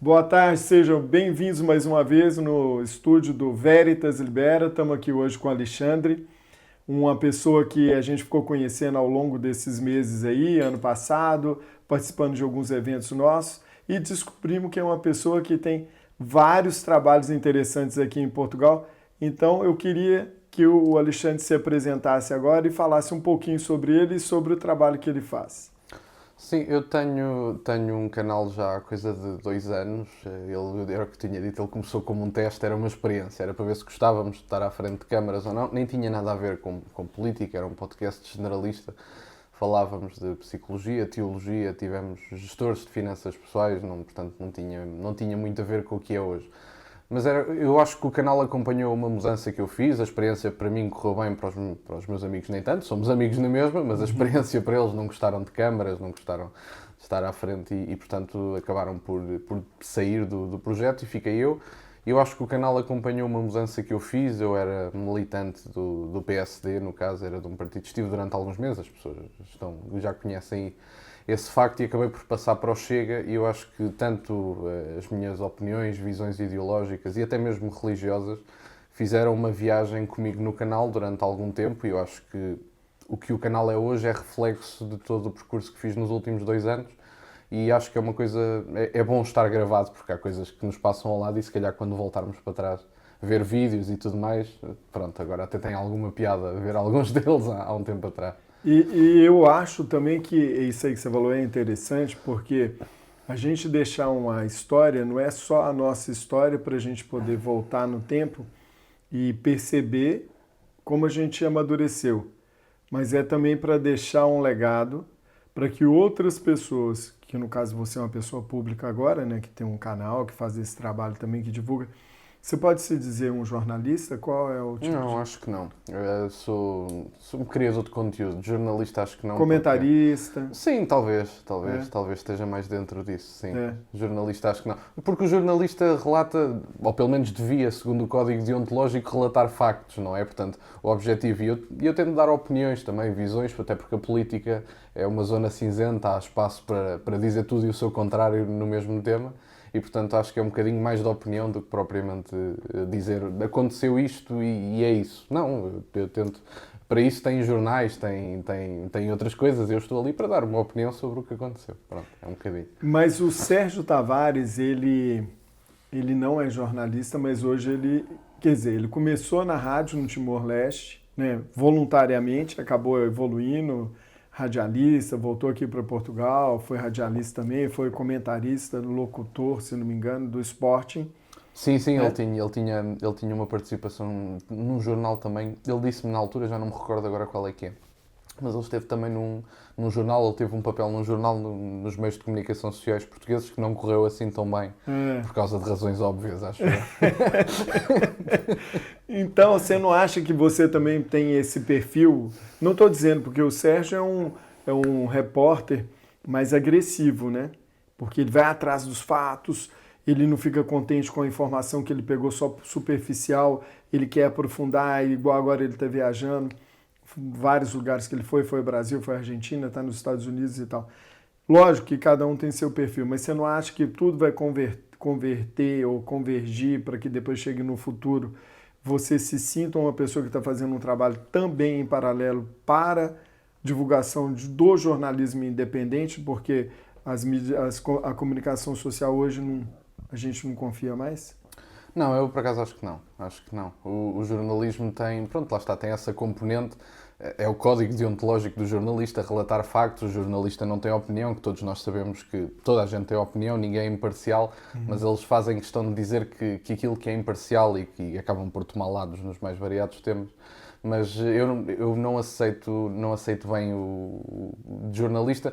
Boa tarde, sejam bem-vindos mais uma vez no estúdio do Veritas Libera. Estamos aqui hoje com o Alexandre, uma pessoa que a gente ficou conhecendo ao longo desses meses aí, ano passado, participando de alguns eventos nossos, e descobrimos que é uma pessoa que tem vários trabalhos interessantes aqui em Portugal. Então eu queria que o Alexandre se apresentasse agora e falasse um pouquinho sobre ele e sobre o trabalho que ele faz. Sim, eu tenho um canal já há coisa de 2 anos. Ele, era o que tinha dito, ele começou como um teste, era uma experiência, era para ver se gostávamos de estar à frente de câmaras ou não. Nem tinha nada a ver com política, era um podcast generalista. Falávamos de psicologia, teologia, tivemos gestores de finanças pessoais, portanto não tinha muito a ver com o que é hoje. Mas eu acho que o canal acompanhou uma mudança que eu fiz, a experiência para mim correu bem, para os meus amigos nem tanto, somos amigos na mesma, mas a experiência para eles não gostaram de câmaras, não gostaram de estar à frente e portanto acabaram por sair do projeto e fiquei eu. Eu acho que o canal acompanhou uma mudança que eu fiz, eu era militante do PSD, no caso era de um partido, estive durante alguns meses, as pessoas já conhecem esse facto e acabei por passar para o Chega e eu acho que tanto as minhas opiniões, visões ideológicas e até mesmo religiosas fizeram uma viagem comigo no canal durante algum tempo e eu acho que o canal é hoje é reflexo de todo o percurso que fiz nos últimos 2 anos e acho que é uma coisa, é bom estar gravado porque há coisas que nos passam ao lado e se calhar quando voltarmos para trás ver vídeos e tudo mais, pronto, agora até tem alguma piada ver alguns deles há um tempo atrás. E eu acho também que isso aí que você falou é interessante, porque a gente deixar uma história não é só a nossa história para a gente poder voltar no tempo e perceber como a gente amadureceu, mas é também para deixar um legado para que outras pessoas, que no caso você é uma pessoa pública agora, né, que tem um canal, que faz esse trabalho também, que divulga. Você pode se dizer um jornalista? Qual é o tipo Não, de... acho que não. Eu sou um criador de conteúdo. De jornalista acho que não, porque... Comentarista? Sim, talvez É, esteja mais dentro disso, sim. é. Jornalista acho que não. Porque o jornalista relata, ou pelo menos devia, segundo o código deontológico, relatar factos, não é? Portanto, o objetivo, e eu tento dar opiniões também, visões, até porque a política é uma zona cinzenta, há espaço para dizer tudo e o seu contrário no mesmo tema. E, portanto, acho que é um bocadinho mais de opinião do que propriamente dizer aconteceu isto e é isso. Não, eu tento... Para isso tem jornais, tem outras coisas. Eu estou ali para dar uma opinião sobre o que aconteceu. Pronto, é um bocadinho. Mas o Sérgio Tavares, ele não é jornalista, mas hoje ele, quer dizer, ele começou na rádio no Timor-Leste, né, voluntariamente, acabou evoluindo, radialista, voltou aqui para Portugal, foi radialista também, foi comentarista, locutor, se não me engano, do Sporting, Sim, sim, né? ele tinha uma participação num jornal também. Ele disse-me na altura, já não me recordo agora qual é que é. Mas ele esteve também num jornal, ele teve um papel num jornal nos meios de comunicação sociais portugueses que não correu assim tão bem, É. por causa de razões óbvias, acho eu. Então, você não acha que você também tem esse perfil? Não estou dizendo, porque o Sérgio é um repórter mais agressivo, né? Porque ele vai atrás dos fatos, ele não fica contente com a informação que ele pegou só superficial, ele quer aprofundar, igual agora ele está viajando, vários lugares que ele foi Brasil, foi Argentina, está nos Estados Unidos e tal. Lógico que cada um tem seu perfil, mas você não acha que tudo vai converter ou convergir para que depois chegue no futuro você se sinta uma pessoa que está fazendo um trabalho também em paralelo para divulgação do jornalismo independente, porque a comunicação social hoje a gente não confia mais? Não, eu por acaso acho que não. Acho que não. O jornalismo tem, pronto, lá está, tem essa componente. É o código deontológico do jornalista, relatar factos. O jornalista não tem opinião, que todos nós sabemos que toda a gente tem opinião, ninguém é imparcial, mas eles fazem questão de dizer que aquilo que é imparcial e que acabam por tomar lados nos mais variados temas. Mas eu não aceito bem o de jornalista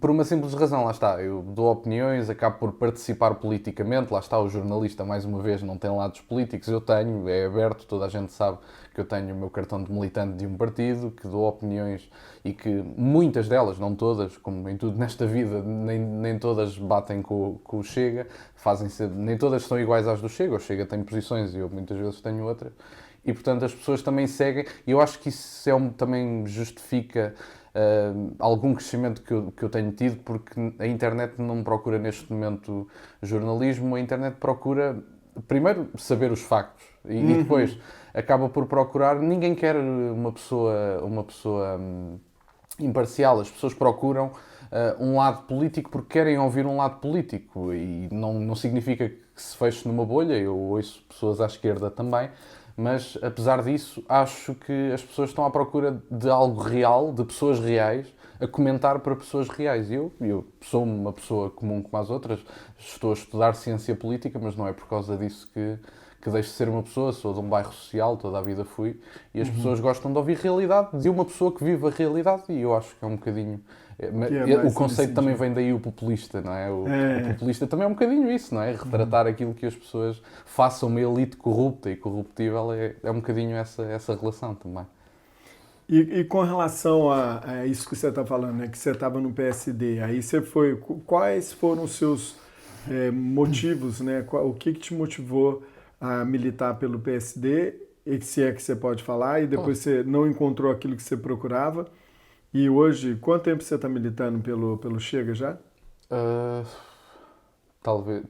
por uma simples razão, lá está, eu dou opiniões, acabo por participar politicamente, lá está, o jornalista mais uma vez não tem lados políticos, eu tenho, é aberto, toda a gente sabe que eu tenho o meu cartão de militante de um partido, que dou opiniões e que muitas delas, não todas, como em tudo nesta vida, nem todas batem com o Chega, nem todas são iguais às do Chega, o Chega tem posições e eu muitas vezes tenho outras. e, portanto, as pessoas também seguem. E eu acho que isso também justifica algum crescimento que eu tenho tido, porque a internet não procura neste momento jornalismo, a internet procura primeiro saber os factos e depois acaba por procurar. Ninguém quer uma pessoa imparcial, as pessoas procuram um lado político porque querem ouvir um lado político, e não significa que se feche numa bolha. Eu ouço pessoas à esquerda também, mas apesar disso acho que as pessoas estão à procura de algo real, de pessoas reais, a comentar para pessoas reais. Eu sou uma pessoa comum como as outras, estou a estudar ciência política, mas não é por causa disso que deixo de ser uma pessoa. Sou de um bairro social, toda a vida fui, e as pessoas gostam de ouvir realidade de uma pessoa que vive a realidade, e eu acho que é um bocadinho... O conceito também vem daí, o populista, não é? O populista também é um bocadinho isso, não é? Retratar aquilo que as pessoas façam, uma elite corrupta e corruptível, é um bocadinho essa relação também. E com relação a isso que você está falando, né? Que você estava no PSD, aí você foi... Quais foram os seus motivos, né? O que te motivou a militar pelo PSD, e se é que você pode falar, e depois você não encontrou aquilo que você procurava? E hoje, quanto tempo você está militando pelo Chega já?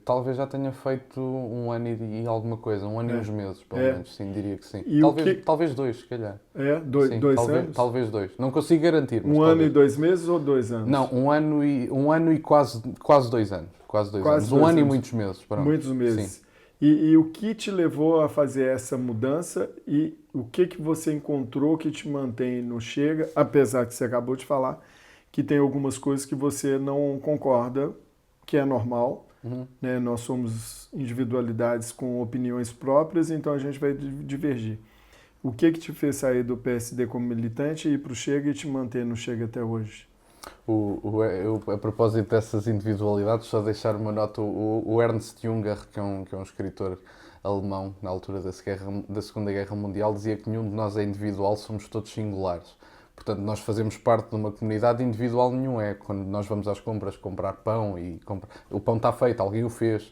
Talvez já tenha feito um ano e alguma coisa, um ano e uns meses, pelo menos, sim, diria que sim. E talvez 2, se calhar. Dois anos? Talvez 2. Não consigo garantir. Mas ano e 2 meses ou 2 anos? Não, um ano e quase 2 anos. Quase 2 anos. Um ano e muitos meses. Pronto. Muitos meses. Sim. E o que te levou a fazer essa mudança, e o que você encontrou que te mantém no Chega, apesar que você acabou de falar que tem algumas coisas que você não concorda, que é normal, né? Nós somos individualidades com opiniões próprias, então a gente vai divergir. O que te fez sair do PSD como militante e ir para o Chega e te manter no Chega até hoje? A propósito dessas individualidades, só deixar uma nota. O Ernst Junger, que é um escritor alemão, na altura da Segunda Guerra Mundial, dizia que nenhum de nós é individual, somos todos singulares. Portanto, nós fazemos parte de uma comunidade, individual nenhum é. Quando nós vamos às compras comprar pão, o pão está feito, alguém o fez,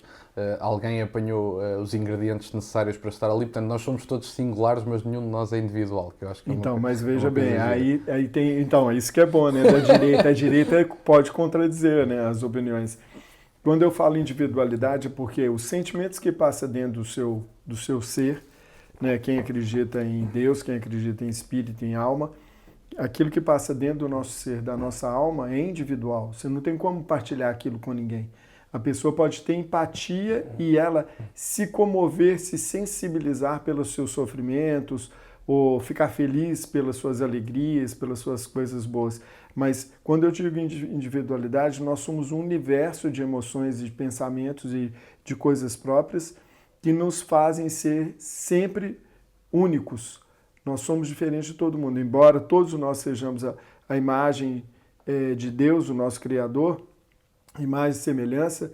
alguém apanhou os ingredientes necessários para estar ali. Portanto, nós somos todos singulares, mas nenhum de nós é individual. Que eu acho que mas veja bem, aí tem... Então, isso que é bom, né? A direita pode contradizer, né, as opiniões. Quando eu falo individualidade, é porque os sentimentos que passam dentro do seu ser, né, quem acredita em Deus, quem acredita em espírito, em alma, aquilo que passa dentro do nosso ser, da nossa alma, é individual. Você não tem como partilhar aquilo com ninguém. A pessoa pode ter empatia e ela se comover, se sensibilizar pelos seus sofrimentos, ou ficar feliz pelas suas alegrias, pelas suas coisas boas. Mas quando eu digo individualidade, nós somos um universo de emoções, de pensamentos e de coisas próprias que nos fazem ser sempre únicos. Nós somos diferentes de todo mundo. Embora todos nós sejamos a imagem de Deus, o nosso Criador, imagem e semelhança,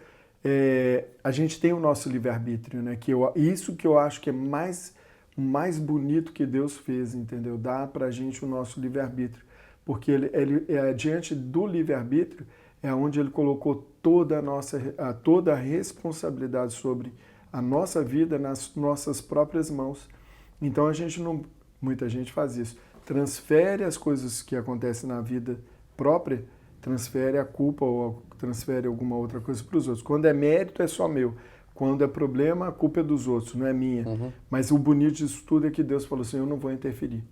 a gente tem o nosso livre-arbítrio, né? Isso que eu acho que é mais bonito que Deus fez, entendeu? Dá pra gente o nosso livre-arbítrio. Porque ele diante do livre-arbítrio é onde ele colocou toda a responsabilidade sobre a nossa vida nas nossas próprias mãos. Então muita gente faz isso. Transfere as coisas que acontecem na vida própria, transfere a culpa ou transfere alguma outra coisa para os outros. Quando é mérito, é só meu. Quando é problema, a culpa é dos outros, não é minha. Mas o bonito disso tudo é que Deus falou assim, eu não vou interferir.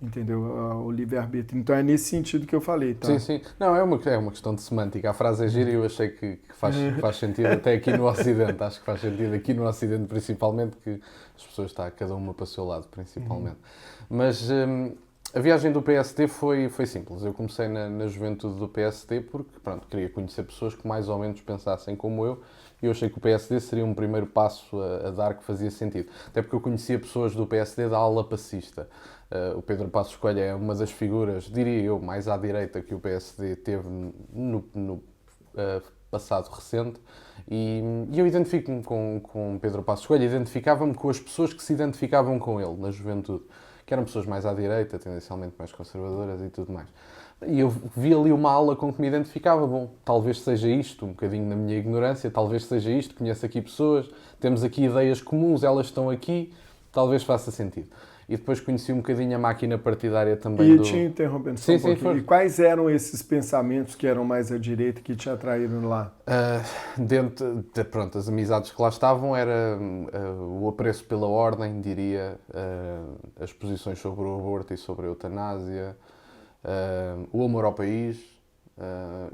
Entendeu? O livre-arbítrio. Então é nesse sentido que eu falei, tá? Sim, sim. Não, é uma questão de semântica. A frase é gira e eu achei que faz sentido até aqui no Ocidente. Acho que faz sentido aqui no Ocidente, principalmente, que as pessoas estão cada uma para o seu lado, principalmente. Mas a viagem do PSD foi simples. Eu comecei na juventude do PSD porque, queria conhecer pessoas que mais ou menos pensassem como eu, e eu achei que o PSD seria um primeiro passo a dar que fazia sentido. Até porque eu conhecia pessoas do PSD da ala passista. O Pedro Passos Coelho é uma das figuras, diria eu, mais à direita que o PSD teve no passado recente, e eu identifico-me com Pedro Passos Coelho, identificava-me com as pessoas que se identificavam com ele na juventude, que eram pessoas mais à direita, tendencialmente mais conservadoras e tudo mais. E eu vi ali uma ala com que me identificava. Bom, talvez seja isto, um bocadinho na minha ignorância, talvez seja isto, conheço aqui pessoas, temos aqui ideias comuns, elas estão aqui, talvez faça sentido. E depois conheci um bocadinho a máquina partidária também E te interrompendo só um pouquinho. E quais eram esses pensamentos que eram mais à direita que te atraíram lá? Pronto, as amizades que lá estavam era o apreço pela ordem, diria, as posições sobre o aborto e sobre a eutanásia, o amor ao país.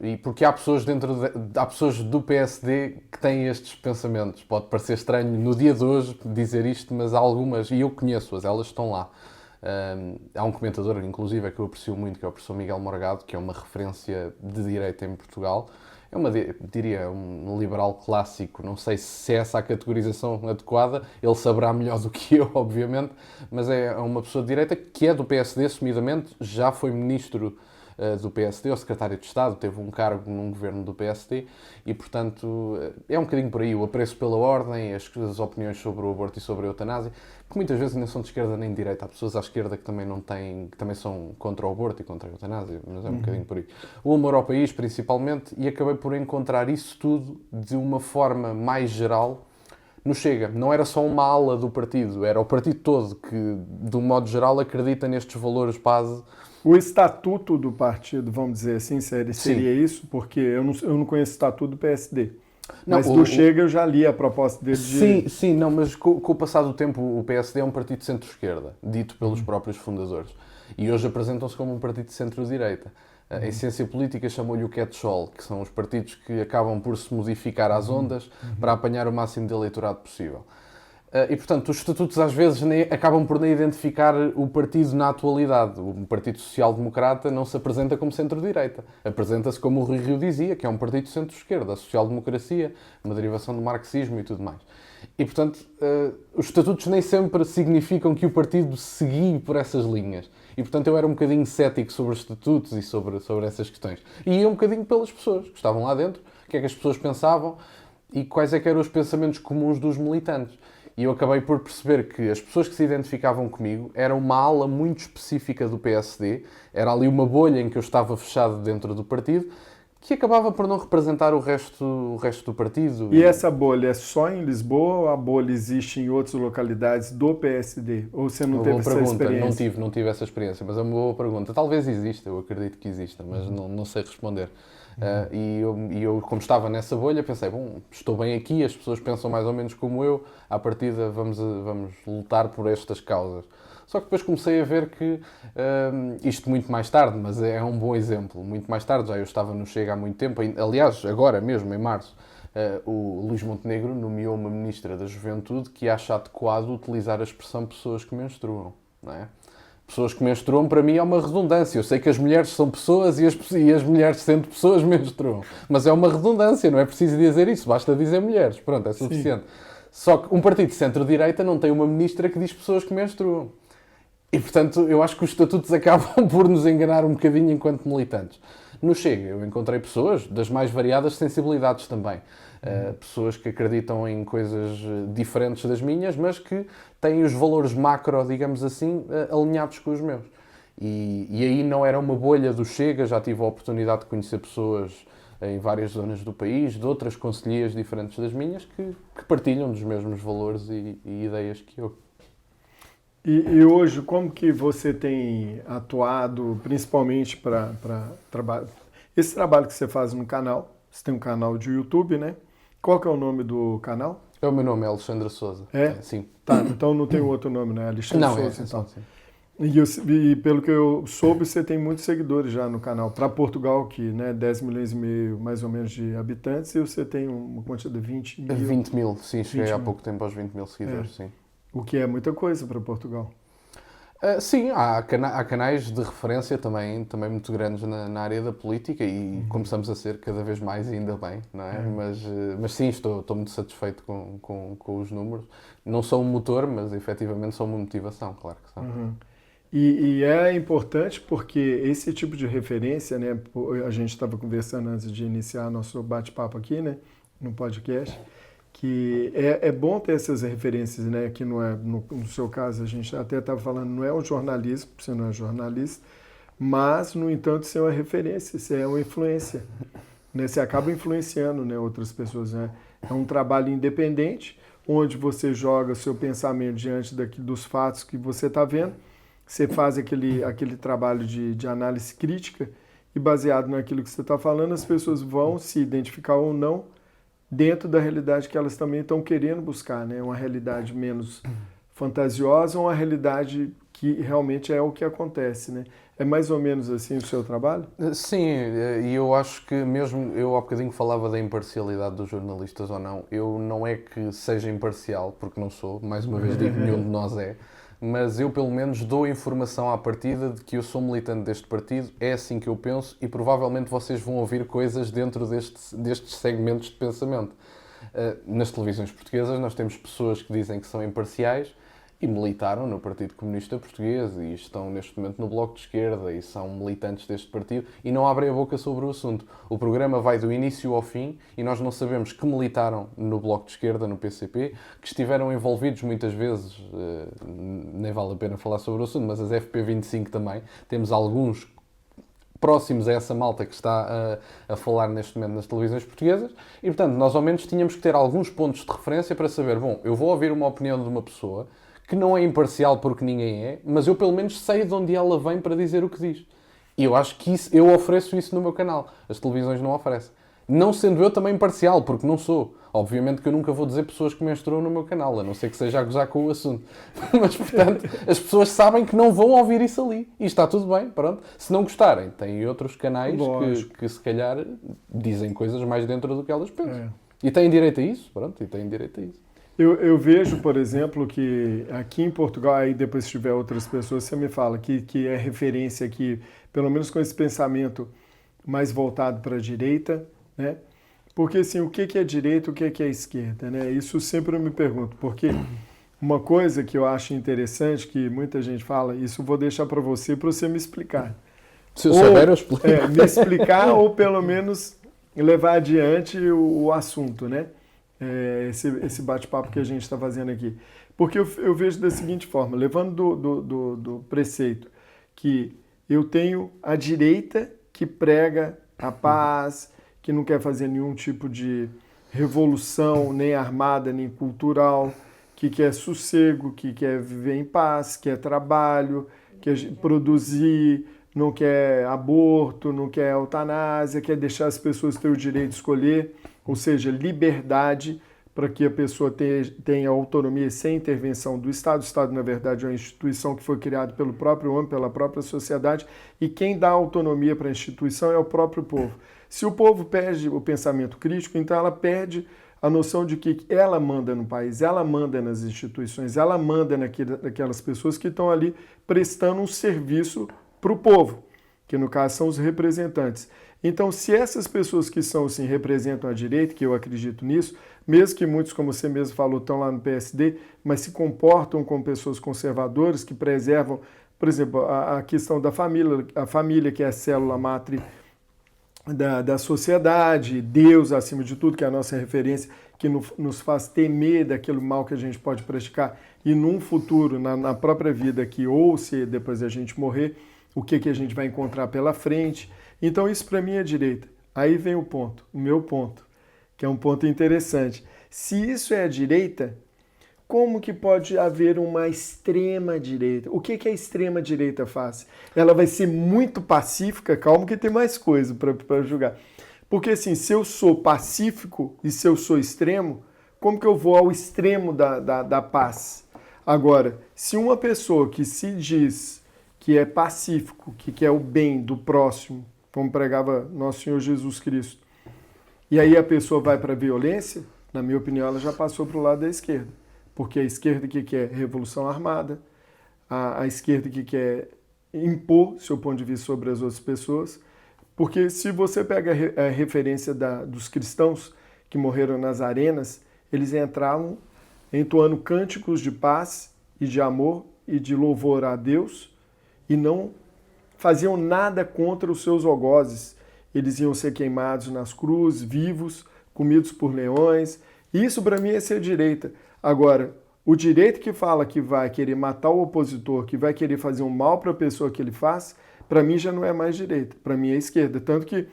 E porque há pessoas há pessoas do PSD que têm estes pensamentos. Pode parecer estranho no dia de hoje dizer isto, mas há algumas, e eu conheço-as, elas estão lá. Há um comentador, inclusive, que eu aprecio muito, que é o professor Miguel Morgado, que é uma referência de direita em Portugal. Diria, um liberal clássico, não sei se é essa a categorização adequada, ele saberá melhor do que eu, obviamente, mas é uma pessoa de direita que é do PSD, assumidamente, já foi ministro do PSD, ou secretário de Estado, teve um cargo num governo do PSD e, portanto, é um bocadinho por aí o apreço pela ordem, as opiniões sobre o aborto e sobre a eutanásia, que muitas vezes nem são de esquerda nem de direita. Há pessoas à esquerda que também que também são contra o aborto e contra a eutanásia, mas é um bocadinho por aí. O amor ao país, principalmente, e acabei por encontrar isso tudo de uma forma mais geral no Chega. Não era só uma ala do partido, era o partido todo que, de um modo geral, acredita nestes valores base. O estatuto do partido, vamos dizer assim, seria isso? Porque eu não conheço o estatuto do PSD. Mas do Chega eu já li a proposta dele Sim, não, mas com o passar do tempo o PSD é um partido de centro-esquerda, dito pelos próprios fundadores. E hoje apresentam-se como um partido de centro-direita. Em ciência política chamam-lhe o catch-all, que são os partidos que acabam por se modificar às ondas para apanhar o máximo de eleitorado possível. E, portanto, os estatutos às vezes acabam por nem identificar o partido na atualidade. O Partido Social Democrata não se apresenta como centro-direita. Apresenta-se como o Rui Rio dizia, que é um partido de centro-esquerda, a social-democracia, uma derivação do marxismo e tudo mais. E, portanto, os estatutos nem sempre significam que o partido seguie por essas linhas. E, portanto, eu era um bocadinho cético sobre os estatutos e sobre essas questões. E ia um bocadinho pelas pessoas que estavam lá dentro, o que é que as pessoas pensavam e quais é que eram os pensamentos comuns dos militantes. E eu acabei por perceber que as pessoas que se identificavam comigo eram uma ala muito específica do PSD, era ali uma bolha em que eu estava fechado dentro do partido, que acabava por não representar o resto do partido. E essa bolha é só em Lisboa ou a bolha existe em outras localidades do PSD? Ou você não teve essa experiência? Não tive essa experiência, mas é uma boa pergunta. Talvez exista, eu acredito que exista, mas não sei responder. E eu, como estava nessa bolha, pensei, bom, estou bem aqui, as pessoas pensam mais ou menos como eu, à partida vamos lutar por estas causas. Só que depois comecei a ver que, isto muito mais tarde, mas é um bom exemplo, muito mais tarde, já eu estava no Chega há muito tempo, aliás, agora mesmo, em março, o Luís Montenegro nomeou uma ministra da Juventude que acha adequado utilizar a expressão pessoas que menstruam, não é? Pessoas que menstruam, para mim, é uma redundância. Eu sei que as mulheres são pessoas e as mulheres, sendo pessoas, menstruam. Mas é uma redundância, não é preciso dizer isso. Basta dizer mulheres. Pronto, é suficiente. Sim. Só que um partido de centro-direita não tem uma ministra que diz pessoas que menstruam. E, portanto, eu acho que os estatutos acabam por nos enganar um bocadinho enquanto militantes. No Chega, eu encontrei pessoas das mais variadas sensibilidades também. Pessoas que acreditam em coisas diferentes das minhas, mas que têm os valores macro, digamos assim, alinhados com os meus. E aí não era uma bolha do Chega, já tive a oportunidade de conhecer pessoas em várias zonas do país, de outras concelhias diferentes das minhas, que partilham dos mesmos valores e ideias que eu. E hoje, como que você tem atuado, principalmente para trabalho? Esse trabalho que você faz no canal, você tem um canal de YouTube, né? Qual que é o nome do canal? O meu nome é Alexandre Sousa. É? Sim. Tá, então não tem outro nome, né? Alexandre Sousa, então. Sim. E pelo que eu soube, você tem muitos seguidores já no canal. Para Portugal, que, né, 10 milhões e meio, mais ou menos, de habitantes, e você tem uma quantidade de 20 mil. 20 mil, sim. Cheguei há pouco tempo aos 20 mil seguidores, sim. O que é muita coisa para Portugal. Sim, há canais de referência também muito grandes na área da política e começamos a ser cada vez mais e ainda bem, não é? Mas sim, estou muito satisfeito com os números. Não são um motor, mas efetivamente são uma motivação, claro que são. E é importante porque esse tipo de referência, né? A gente estava conversando antes de iniciar nosso bate-papo aqui, né? No podcast, que é bom ter essas referências, né? Que não é, no seu caso, a gente até estava falando, não é um jornalismo, você não é jornalista, mas, no entanto, você é uma referência, você é uma influência, né? Você acaba influenciando, né, outras pessoas, né? É um trabalho independente, onde você joga seu pensamento diante dos fatos que você está vendo, você faz aquele trabalho de análise crítica e baseado naquilo que você está falando, as pessoas vão se identificar ou não dentro da realidade que elas também estão querendo buscar, né? Uma realidade menos fantasiosa ou uma realidade que realmente é o que acontece, né? É mais ou menos assim o seu trabalho? Sim, e eu acho que mesmo, eu há bocadinho falava da imparcialidade dos jornalistas ou não, eu não é que seja imparcial, porque não sou, mais uma vez digo, nenhum de nós é, mas eu pelo menos dou informação à partida de que eu sou militante deste partido, é assim que eu penso e provavelmente vocês vão ouvir coisas dentro destes segmentos de pensamento. Nas televisões portuguesas nós temos pessoas que dizem que são imparciais e militaram no Partido Comunista Português e estão neste momento no Bloco de Esquerda e são militantes deste partido e não abrem a boca sobre o assunto. O programa vai do início ao fim e nós não sabemos que militaram no Bloco de Esquerda, no PCP, que estiveram envolvidos muitas vezes, nem vale a pena falar sobre o assunto, mas as FP25 também. Temos alguns próximos a essa malta que está a falar neste momento nas televisões portuguesas e, portanto, nós ao menos tínhamos que ter alguns pontos de referência para saber, bom, eu vou ouvir uma opinião de uma pessoa que não é imparcial porque ninguém é, mas eu pelo menos sei de onde ela vem para dizer o que diz. E eu acho que eu ofereço isso no meu canal. As televisões não oferecem. Não sendo eu também imparcial, porque não sou. Obviamente que eu nunca vou dizer pessoas que menstruam no meu canal, a não ser que seja a gozar com o assunto. Mas, portanto, as pessoas sabem que não vão ouvir isso ali. E está tudo bem, pronto. Se não gostarem, têm outros canais que se calhar dizem coisas mais dentro do que elas pensam. E têm direito a isso, pronto, e têm direito a isso. Eu vejo, por exemplo, que aqui em Portugal, aí depois se tiver outras pessoas, você me fala que é referência aqui, pelo menos com esse pensamento mais voltado para a direita, né? Porque assim, o que é direita, o que é esquerda, né? Isso sempre eu me pergunto, porque uma coisa que eu acho interessante, que muita gente fala, isso eu vou deixar para você me explicar. Se eu souber, eu explico. Me explicar ou pelo menos levar adiante o assunto, né? Esse bate-papo que a gente está fazendo aqui. Porque eu vejo da seguinte forma, levando do preceito que eu tenho a direita que prega a paz, que não quer fazer nenhum tipo de revolução, nem armada, nem cultural, que quer sossego, que quer viver em paz, quer trabalho, quer produzir, não quer aborto, não quer eutanásia, quer deixar as pessoas ter o direito de escolher, ou seja, liberdade para que a pessoa tenha autonomia sem intervenção do Estado. O Estado, na verdade, é uma instituição que foi criada pelo próprio homem, pela própria sociedade, e quem dá autonomia para a instituição é o próprio povo. Se o povo perde o pensamento crítico, então ela perde a noção de que ela manda no país, ela manda nas instituições, ela manda naquelas pessoas que estão ali prestando um serviço para o povo, que no caso são os representantes. Então, se essas pessoas que são, assim, representam a direita, que eu acredito nisso, mesmo que muitos, como você mesmo falou, estão lá no PSD, mas se comportam como pessoas conservadoras, que preservam, por exemplo, a questão da família, a família que é a célula mátre da sociedade, Deus acima de tudo, que é a nossa referência, que nos faz temer daquele mal que a gente pode praticar e num futuro, na própria vida aqui, ou se depois a gente morrer, o que a gente vai encontrar pela frente. Então isso para mim é direita. Aí vem o meu ponto, que é um ponto interessante. Se isso é a direita, como que pode haver uma extrema direita? O que a extrema direita faz? Ela vai ser muito pacífica, calma que tem mais coisa para julgar. Porque assim, se eu sou pacífico e se eu sou extremo, como que eu vou ao extremo da paz? Agora, se uma pessoa que se diz que é pacífico, que quer o bem do próximo, como pregava Nosso Senhor Jesus Cristo, e aí a pessoa vai para a violência, na minha opinião, ela já passou para o lado da esquerda. Porque a esquerda que quer revolução armada, a esquerda que quer impor seu ponto de vista sobre as outras pessoas. Porque se você pega a referência dos cristãos que morreram nas arenas, eles entravam entoando cânticos de paz e de amor e de louvor a Deus e não faziam nada contra os seus algozes. Eles iam ser queimados nas cruzes, vivos, comidos por leões. Isso para mim é ser direita. Agora, o direito que fala que vai querer matar o opositor, que vai querer fazer um mal para a pessoa que ele faz, para mim já não é mais direita, para mim é esquerda. Tanto que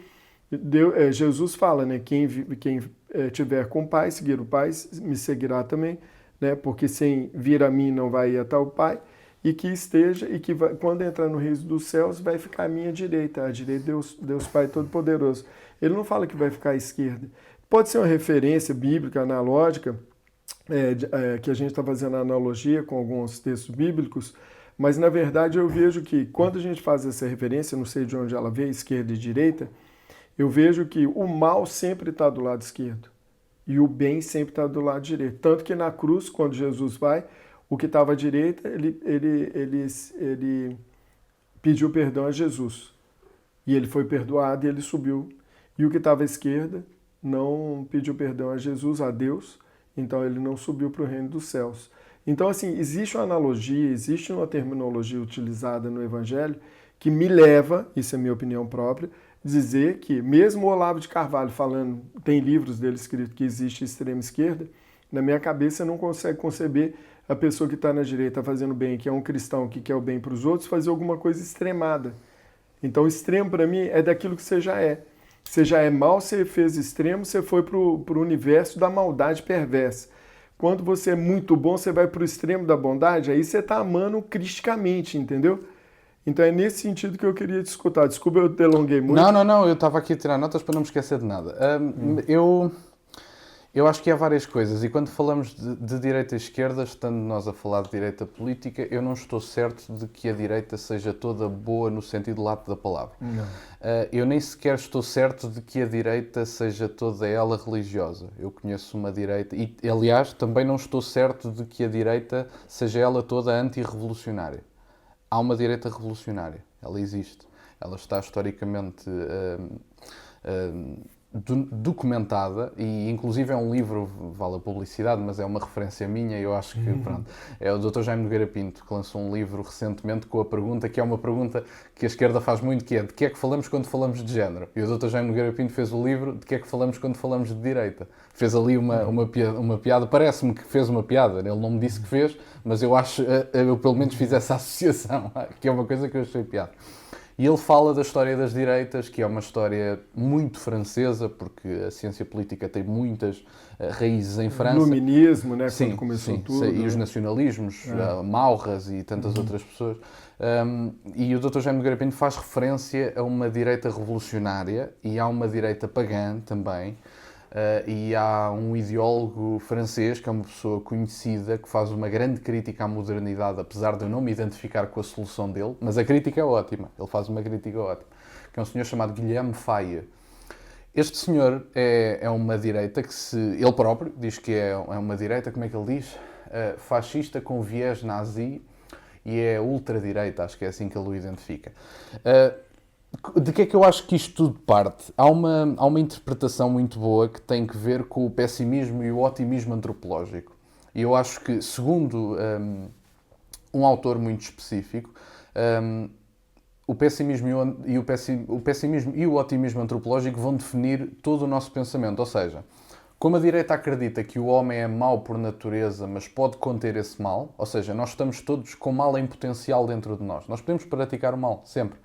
Jesus fala, né, quem tiver com o Pai, seguir o Pai, me seguirá também, né? Porque sem vir a mim não vai ir até o Pai, e que esteja, e que vai, quando entrar no reino dos céus, vai ficar à minha direita, à direita de Deus Pai Todo-Poderoso. Ele não fala que vai ficar à esquerda. Pode ser uma referência bíblica, analógica, que a gente está fazendo analogia com alguns textos bíblicos, mas na verdade eu vejo que quando a gente faz essa referência, não sei de onde ela veio, esquerda e direita, eu vejo que o mal sempre está do lado esquerdo e o bem sempre está do lado direito. Tanto que na cruz, quando Jesus vai, o que estava à direita, ele pediu perdão a Jesus. E ele foi perdoado e ele subiu. E o que estava à esquerda não pediu perdão a Jesus, a Deus, então ele não subiu para o reino dos céus. Então, assim, existe uma analogia, existe uma terminologia utilizada no Evangelho que me leva, isso é minha opinião própria, dizer que mesmo o Olavo de Carvalho falando, tem livros dele escritos que existe extrema esquerda, na minha cabeça não consegue conceber a pessoa que está na direita fazendo bem, que é um cristão que quer o bem para os outros, fazer alguma coisa extremada. Então, extremo para mim é daquilo que você já é. Você já é mal, você fez extremo, você foi para o universo da maldade perversa. Quando você é muito bom, você vai para o extremo da bondade, aí você está amando cristicamente, entendeu? Então é nesse sentido que eu queria te escutar. Desculpa, eu delonguei muito. Não, eu estava aqui a tirar notas para não me esquecer de nada. Eu acho que há várias coisas, e quando falamos de direita e esquerda, estando nós a falar de direita política, eu não estou certo de que a direita seja toda boa no sentido lato da palavra. Eu nem sequer estou certo de que a direita seja toda ela religiosa. Eu conheço uma direita, e aliás, também não estou certo de que a direita seja ela toda anti-revolucionária. Há uma direita revolucionária, ela existe. Ela está historicamente documentada, e inclusive é um livro, vale a publicidade, mas é uma referência minha, e eu acho que, pronto, é o Dr. Jaime Nogueira Pinto, que lançou um livro recentemente com a pergunta, que é uma pergunta que a esquerda faz muito, que é: de que é que falamos quando falamos de género? E o Dr. Jaime Nogueira Pinto fez o livro de que é que falamos quando falamos de direita. Fez ali uma piada, parece-me que fez uma piada, ele não me disse que fez, mas eu acho, eu pelo menos fiz essa associação, que é uma coisa que eu achei piada. E ele fala da história das direitas, que é uma história muito francesa, porque a ciência política tem muitas raízes em França. O iluminismo, né? Sim, quando começou sim, tudo. E os nacionalismos, Maurras e tantas outras pessoas. E o Dr. Jaime Nogueira Pinto faz referência a uma direita revolucionária, e há uma direita pagã também. E há um ideólogo francês, que é uma pessoa conhecida, que faz uma grande crítica à modernidade, apesar de eu não me identificar com a solução dele, mas a crítica é ótima, ele faz uma crítica ótima, que é um senhor chamado Guilherme Faye. Este senhor é uma direita que ele próprio diz que é uma direita, como é que ele diz? Fascista com viés nazi, e é ultradireita, acho que é assim que ele o identifica. De que é que eu acho que isto tudo parte? Há uma interpretação muito boa que tem que ver com o pessimismo e o otimismo antropológico. E eu acho que, segundo um autor muito específico, o pessimismo e o otimismo antropológico vão definir todo o nosso pensamento. Ou seja, como a direita acredita que o homem é mau por natureza, mas pode conter esse mal, ou seja, nós estamos todos com mal em potencial dentro de nós. Nós podemos praticar o mal, sempre.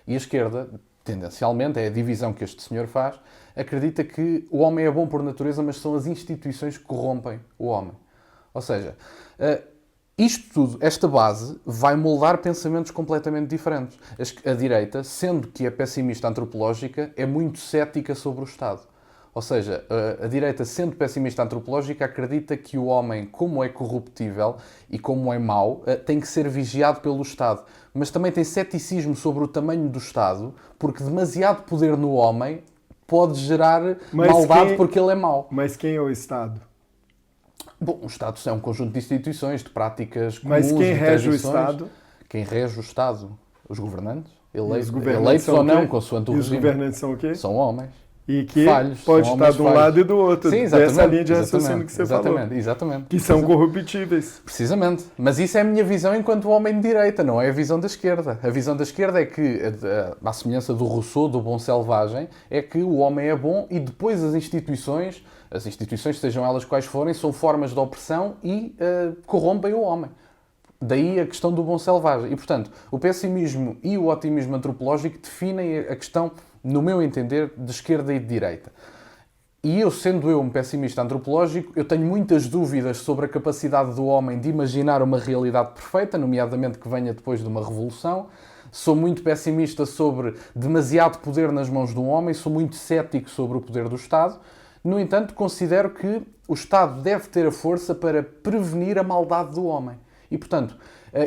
E a esquerda, tendencialmente, é a divisão que este senhor faz, acredita que o homem é bom por natureza, mas são as instituições que corrompem o homem. Ou seja, isto tudo, esta base, vai moldar pensamentos completamente diferentes. A direita, sendo que é pessimista antropológica, é muito cética sobre o Estado. Ou seja, a direita, sendo pessimista antropológica, acredita que o homem, como é corruptível e como é mau, tem que ser vigiado pelo Estado. Mas também tem ceticismo sobre o tamanho do Estado, porque demasiado poder no homem pode gerar maldade porque ele é mau. Mas quem é o Estado? Bom, o Estado é um conjunto de instituições, de práticas comuns, mas quem de rege o tradições. Estado? Quem rege o Estado? Os governantes? Eleitos Eleitos ou não, consoante o regime. E os governantes são o quê? São homens. E que falhos, pode estar de um lado e do outro. Sim, dessa linha de raciocínio que você falou. Exatamente. Que são corruptíveis. Precisamente. Mas isso é a minha visão enquanto homem de direita, não é a visão da esquerda. A visão da esquerda é que, à semelhança do Rousseau, do Bom Selvagem, é que o homem é bom e depois as instituições, sejam elas quais forem, são formas de opressão e corrompem o homem. Daí a questão do bom selvagem. E, portanto, o pessimismo e o otimismo antropológico definem a questão, no meu entender, de esquerda e de direita. E eu, sendo eu um pessimista antropológico, eu tenho muitas dúvidas sobre a capacidade do homem de imaginar uma realidade perfeita, nomeadamente que venha depois de uma revolução. Sou muito pessimista sobre demasiado poder nas mãos do homem, sou muito cético sobre o poder do Estado. No entanto, considero que o Estado deve ter a força para prevenir a maldade do homem. E, portanto,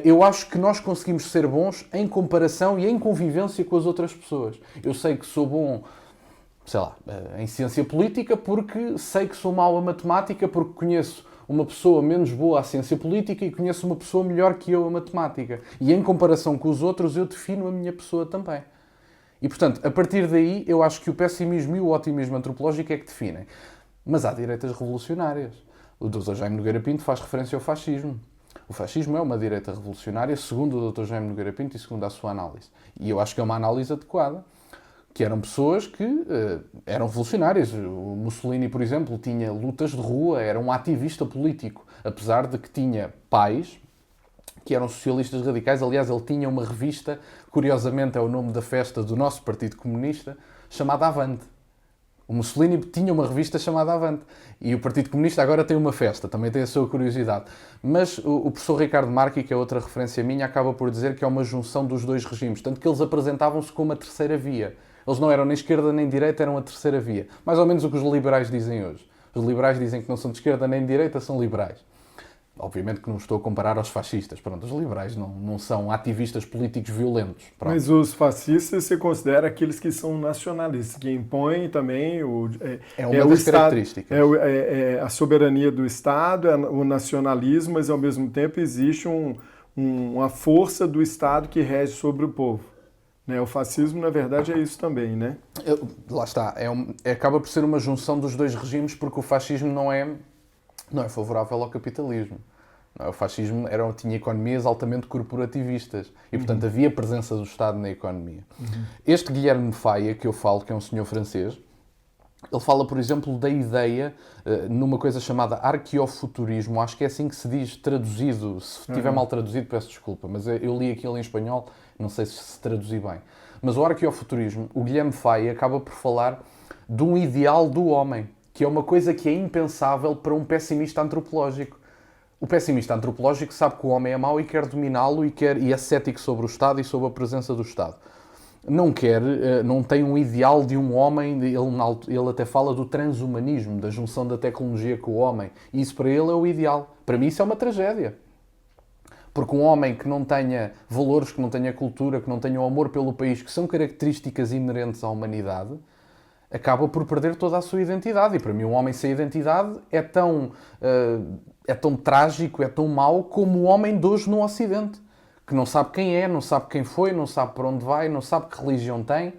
eu acho que nós conseguimos ser bons em comparação e em convivência com as outras pessoas. Eu sei que sou bom, sei lá, em ciência política porque sei que sou mau a matemática, porque conheço uma pessoa menos boa à ciência política e conheço uma pessoa melhor que eu a matemática. E em comparação com os outros, eu defino a minha pessoa também. E, portanto, a partir daí, eu acho que o pessimismo e o otimismo antropológico é que definem. Mas há direitas revolucionárias. O Dr. Jaime Nogueira Pinto faz referência ao fascismo. O fascismo é uma direita revolucionária, segundo o Dr. Jaime Nogueira Pinto e segundo a sua análise. E eu acho que é uma análise adequada. Que eram pessoas que eram revolucionárias. O Mussolini, por exemplo, tinha lutas de rua, era um ativista político, apesar de que tinha pais que eram socialistas radicais. Aliás, ele tinha uma revista, curiosamente é o nome da festa do nosso Partido Comunista, chamada Avante. O Mussolini tinha uma revista chamada Avante. E o Partido Comunista agora tem uma festa, também tem a sua curiosidade. Mas o professor Ricardo Marchi, que é outra referência minha, acaba por dizer que é uma junção dos dois regimes. Tanto que eles apresentavam-se como a terceira via. Eles não eram nem esquerda nem direita, eram a terceira via. Mais ou menos o que os liberais dizem hoje. Os liberais dizem que não são de esquerda nem de direita, são liberais. Obviamente que não estou a comparar aos fascistas. Pronto, os liberais não são ativistas políticos violentos. Pronto. Mas os fascistas você considera aqueles que são nacionalistas, que impõem também é uma das características. A soberania do Estado, o nacionalismo, mas ao mesmo tempo existe uma força do Estado que rege sobre o povo. O fascismo, na verdade, é isso também, né? Lá está. Acaba por ser uma junção dos dois regimes, porque o fascismo não é favorável ao capitalismo. O fascismo tinha economias altamente corporativistas e, portanto, havia presença do Estado na economia. Este Guilherme Faia, que eu falo, que é um senhor francês, ele fala, por exemplo, da ideia numa coisa chamada arqueofuturismo. Acho que é assim que se diz, traduzido. Se estiver mal traduzido, peço desculpa, mas eu li aquilo em espanhol, não sei se traduzi bem. Mas o arqueofuturismo, o Guilherme Faia acaba por falar de um ideal do homem, que é uma coisa que é impensável para um pessimista antropológico. O pessimista antropológico sabe que o homem é mau e quer dominá-lo e é cético sobre o Estado e sobre a presença do Estado. Não tem um ideal de um homem, ele até fala do transhumanismo, da junção da tecnologia com o homem. E isso para ele é o ideal. Para mim isso é uma tragédia. Porque um homem que não tenha valores, que não tenha cultura, que não tenha o amor pelo país, que são características inerentes à humanidade, acaba por perder toda a sua identidade. E para mim um homem sem identidade é tão trágico, é tão mau como o homem de hoje no Ocidente. Que não sabe quem é, não sabe quem foi, não sabe para onde vai, não sabe que religião tem,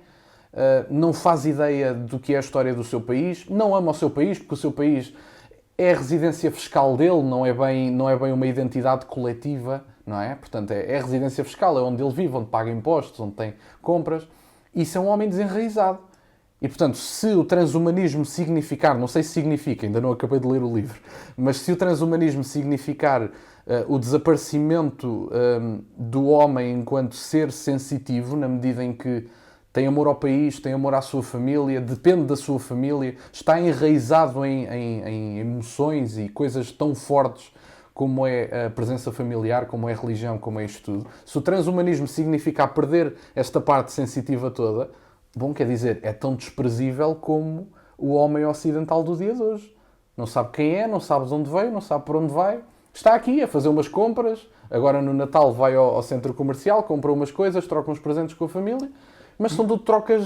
não faz ideia do que é a história do seu país, não ama o seu país, porque o seu país é a residência fiscal dele, não é bem uma identidade coletiva, não é? Portanto, é a residência fiscal, é onde ele vive, onde paga impostos, onde tem compras. Isso é um homem desenraizado. E, portanto, se o transhumanismo significar, não sei se significa, ainda não acabei de ler o livro, mas se o transhumanismo significar o desaparecimento do homem enquanto ser sensitivo, na medida em que tem amor ao país, tem amor à sua família, depende da sua família, está enraizado em emoções e coisas tão fortes como é a presença familiar, como é a religião, como é isto tudo. Se o transhumanismo significar perder esta parte sensitiva toda, bom, quer dizer, é tão desprezível como o homem ocidental do dia de hoje. Não sabe quem é, não sabe de onde veio, não sabe por onde vai. Está aqui a fazer umas compras. Agora no Natal vai ao centro comercial, compra umas coisas, troca uns presentes com a família. Mas são tudo trocas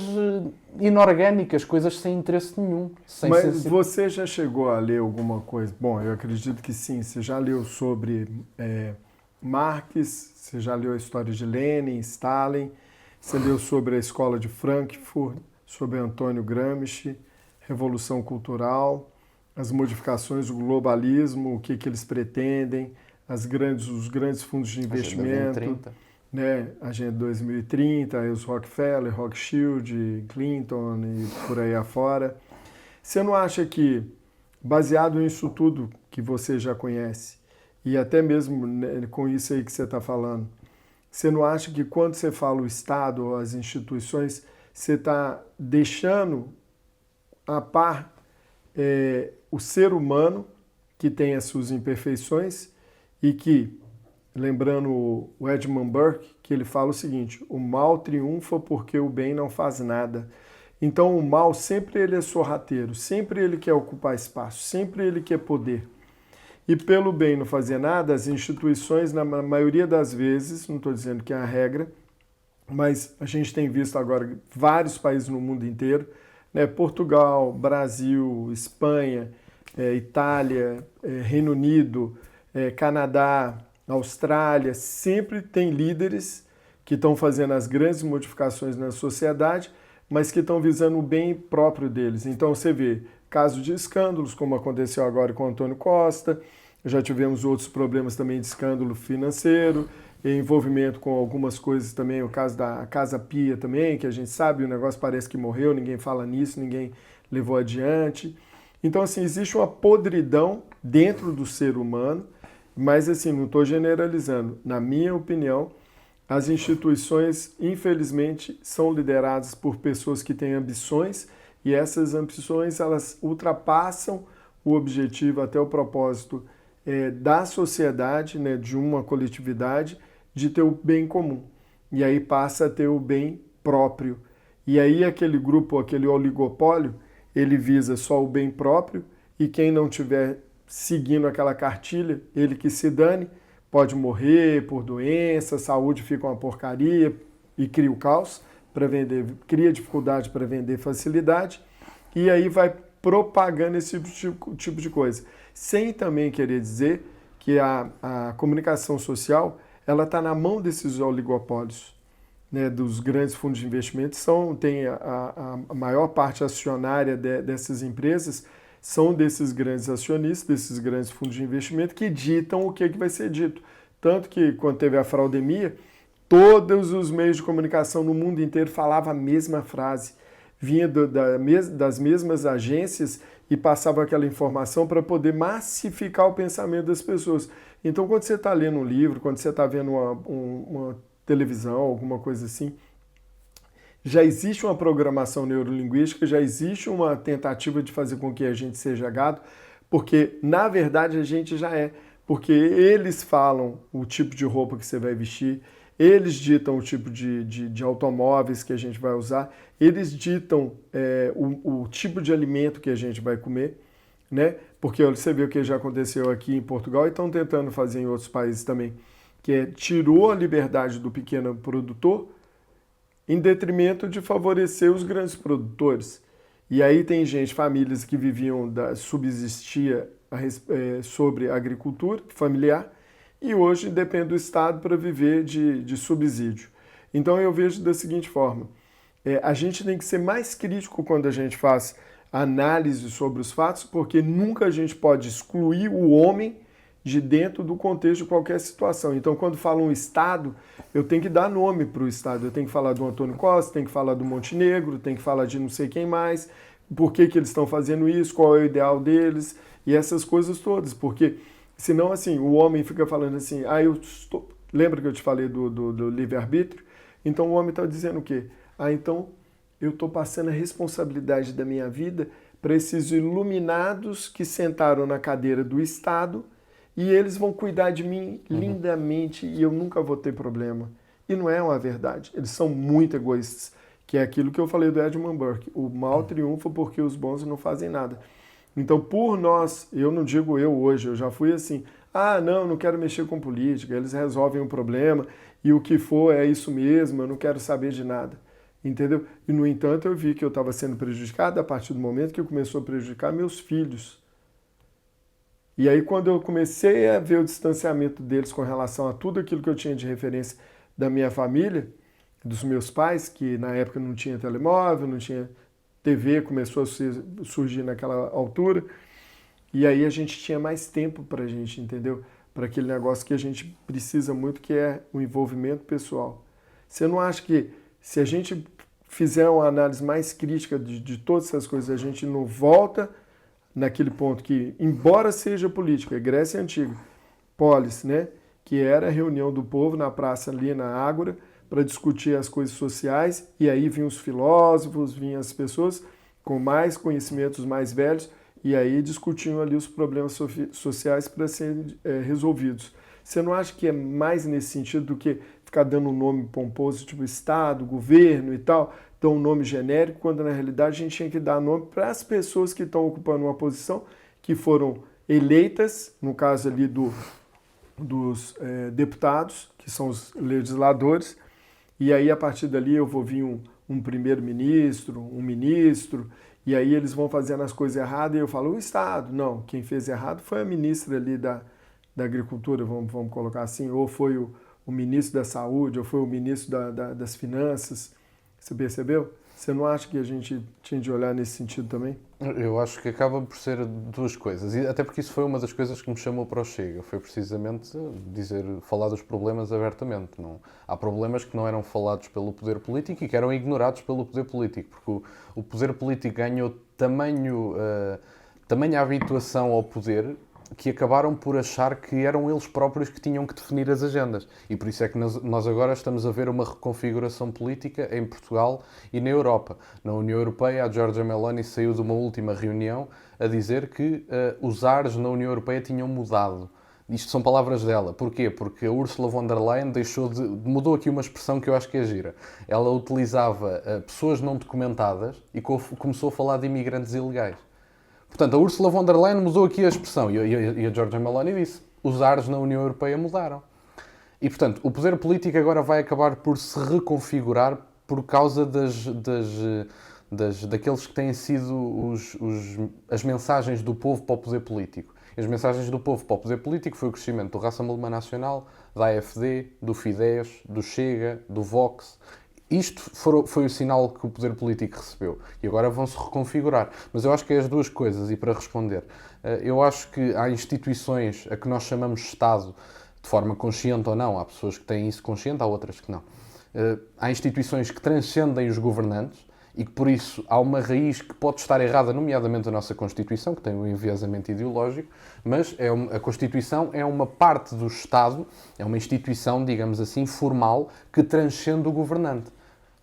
inorgânicas, coisas sem interesse nenhum. Mas você já chegou a ler alguma coisa? Bom, eu acredito que sim. Você já leu sobre Marx, você já leu a história de Lenin, Stalin, você leu sobre a Escola de Frankfurt, sobre Antônio Gramsci, Revolução Cultural, as modificações do globalismo, o que eles pretendem, os grandes fundos de investimento, Agenda 2030, os Rockefeller, Rothschild, Clinton e por aí afora. Você não acha que, baseado nisso tudo que você já conhece, e até mesmo com isso aí que você está falando, você não acha que quando você fala o Estado ou as instituições, você está deixando a par o ser humano que tem as suas imperfeições e que, lembrando o Edmund Burke, que ele fala o seguinte: o mal triunfa porque o bem não faz nada. Então o mal sempre ele é sorrateiro, sempre ele quer ocupar espaço, sempre ele quer poder. E pelo bem não fazer nada, as instituições, na maioria das vezes, não estou dizendo que é a regra, mas a gente tem visto agora vários países no mundo inteiro, né? Portugal, Brasil, Espanha, Itália, Reino Unido, Canadá, Austrália, sempre tem líderes que estão fazendo as grandes modificações na sociedade, mas que estão visando o bem próprio deles. Então você vê casos de escândalos, como aconteceu agora com o Antônio Costa, já tivemos outros problemas também de escândalo financeiro, envolvimento com algumas coisas também, o caso da Casa Pia também, que a gente sabe, o negócio parece que morreu, ninguém fala nisso, ninguém levou adiante. Então, assim, existe uma podridão dentro do ser humano, mas, assim, não estou generalizando. Na minha opinião, as instituições, infelizmente, são lideradas por pessoas que têm ambições e essas ambições, elas ultrapassam o objetivo até o propósito da sociedade, né, de uma coletividade, de ter o bem comum. E aí passa a ter o bem próprio. E aí aquele grupo, aquele oligopólio, ele visa só o bem próprio e quem não tiver seguindo aquela cartilha, ele que se dane, pode morrer por doença, saúde fica uma porcaria e cria o caos para vender, cria dificuldade para vender facilidade e aí vai propagando esse tipo de coisa. Sem também querer dizer que a comunicação social ela está na mão desses oligopólios, né, dos grandes fundos de investimento, tem a maior parte acionária dessas empresas são desses grandes acionistas, desses grandes fundos de investimento que ditam o que vai ser dito. Tanto que quando teve a fraudemia, todos os meios de comunicação no mundo inteiro falavam a mesma frase, vinha das mesmas agências e passava aquela informação para poder massificar o pensamento das pessoas. Então, quando você está lendo um livro, quando você está vendo uma televisão, alguma coisa assim, já existe uma programação neurolinguística, já existe uma tentativa de fazer com que a gente seja gado, porque, na verdade, a gente já é. Porque eles falam o tipo de roupa que você vai vestir, eles ditam o tipo de automóveis que a gente vai usar, eles ditam o tipo de alimento que a gente vai comer, né? Porque você vê o que já aconteceu aqui em Portugal e estão tentando fazer em outros países também, que tirou a liberdade do pequeno produtor em detrimento de favorecer os grandes produtores. E aí tem gente, famílias que viviam, subsistia sobre a agricultura familiar, e hoje depende do Estado para viver de subsídio. Então eu vejo da seguinte forma, a gente tem que ser mais crítico quando a gente faz análise sobre os fatos, porque nunca a gente pode excluir o homem de dentro do contexto de qualquer situação. Então quando falo um Estado, eu tenho que dar nome para o Estado, eu tenho que falar do Antônio Costa, tenho que falar do Montenegro, tenho que falar de não sei quem mais, por que eles estão fazendo isso, qual é o ideal deles, e essas coisas todas, porque senão, assim, o homem fica falando assim, lembra que eu te falei do livre-arbítrio? Então o homem está dizendo o quê? Então eu estou passando a responsabilidade da minha vida para esses iluminados que sentaram na cadeira do Estado e eles vão cuidar de mim lindamente e eu nunca vou ter problema. E não é uma verdade. Eles são muito egoístas, que é aquilo que eu falei do Edmund Burke. O mal triunfa porque os bons não fazem nada. Então, por nós, eu não digo eu hoje, eu já fui assim, não quero mexer com política, eles resolvem o problema e o que for é isso mesmo, eu não quero saber de nada, entendeu? E, no entanto, eu vi que eu estava sendo prejudicado a partir do momento que começou a prejudicar meus filhos. E aí, quando eu comecei a ver o distanciamento deles com relação a tudo aquilo que eu tinha de referência da minha família, dos meus pais, que na época não tinha telemóvel, não tinha TV, começou a surgir naquela altura, e aí a gente tinha mais tempo para a gente, entendeu? Para aquele negócio que a gente precisa muito, que é o envolvimento pessoal. Você não acha que se a gente fizer uma análise mais crítica de todas essas coisas, a gente não volta naquele ponto que, embora seja política, Grécia Antiga, polis, né? Que era a reunião do povo na praça ali na Ágora, para discutir as coisas sociais, e aí vinham os filósofos, vinham as pessoas com mais conhecimentos mais velhos, e aí discutiam ali os problemas sociais para serem resolvidos. Você não acha que é mais nesse sentido do que ficar dando um nome pomposo, tipo Estado, governo e tal, dão um nome genérico, quando na realidade a gente tinha que dar nome para as pessoas que estão ocupando uma posição, que foram eleitas, no caso ali dos deputados, que são os legisladores, e aí a partir dali eu vou vir um primeiro-ministro, um ministro, e aí eles vão fazendo as coisas erradas e eu falo, o Estado. Não, quem fez errado foi a ministra ali da Agricultura, vamos colocar assim, ou foi o ministro da Saúde, ou foi o ministro das Finanças. Você percebeu? Você não acha que a gente tinha de olhar nesse sentido também? Eu acho que acaba por ser duas coisas, e até porque isso foi uma das coisas que me chamou para o Chega, foi precisamente falar dos problemas abertamente. Não, há problemas que não eram falados pelo poder político e que eram ignorados pelo poder político, porque o poder político ganhou tamanha habituação ao poder que acabaram por achar que eram eles próprios que tinham que definir as agendas. E por isso é que nós agora estamos a ver uma reconfiguração política em Portugal e na Europa. Na União Europeia, a Giorgia Meloni saiu de uma última reunião a dizer que os ares na União Europeia tinham mudado. Isto são palavras dela. Porquê? Porque a Ursula von der Leyen mudou aqui uma expressão que eu acho que é gira. Ela utilizava pessoas não documentadas e começou a falar de imigrantes ilegais. Portanto, a Ursula von der Leyen mudou aqui a expressão e a Giorgia Meloni disse: os ares na União Europeia mudaram. E, portanto, o poder político agora vai acabar por se reconfigurar por causa daqueles que têm sido as mensagens do povo para o poder político. As mensagens do povo para o poder político foi o crescimento do Rassemblement Nacional, da AfD, do Fidesz, do Chega, do Vox. Isto foi o sinal que o poder político recebeu. E agora vão-se reconfigurar. Mas eu acho que é as duas coisas. E para responder, eu acho que há instituições a que nós chamamos Estado, de forma consciente ou não. Há pessoas que têm isso consciente, há outras que não. Há instituições que transcendem os governantes e que, por isso, há uma raiz que pode estar errada, nomeadamente a nossa Constituição, que tem um enviesamento ideológico, mas a Constituição é uma parte do Estado, é uma instituição, digamos assim, formal, que transcende o governante.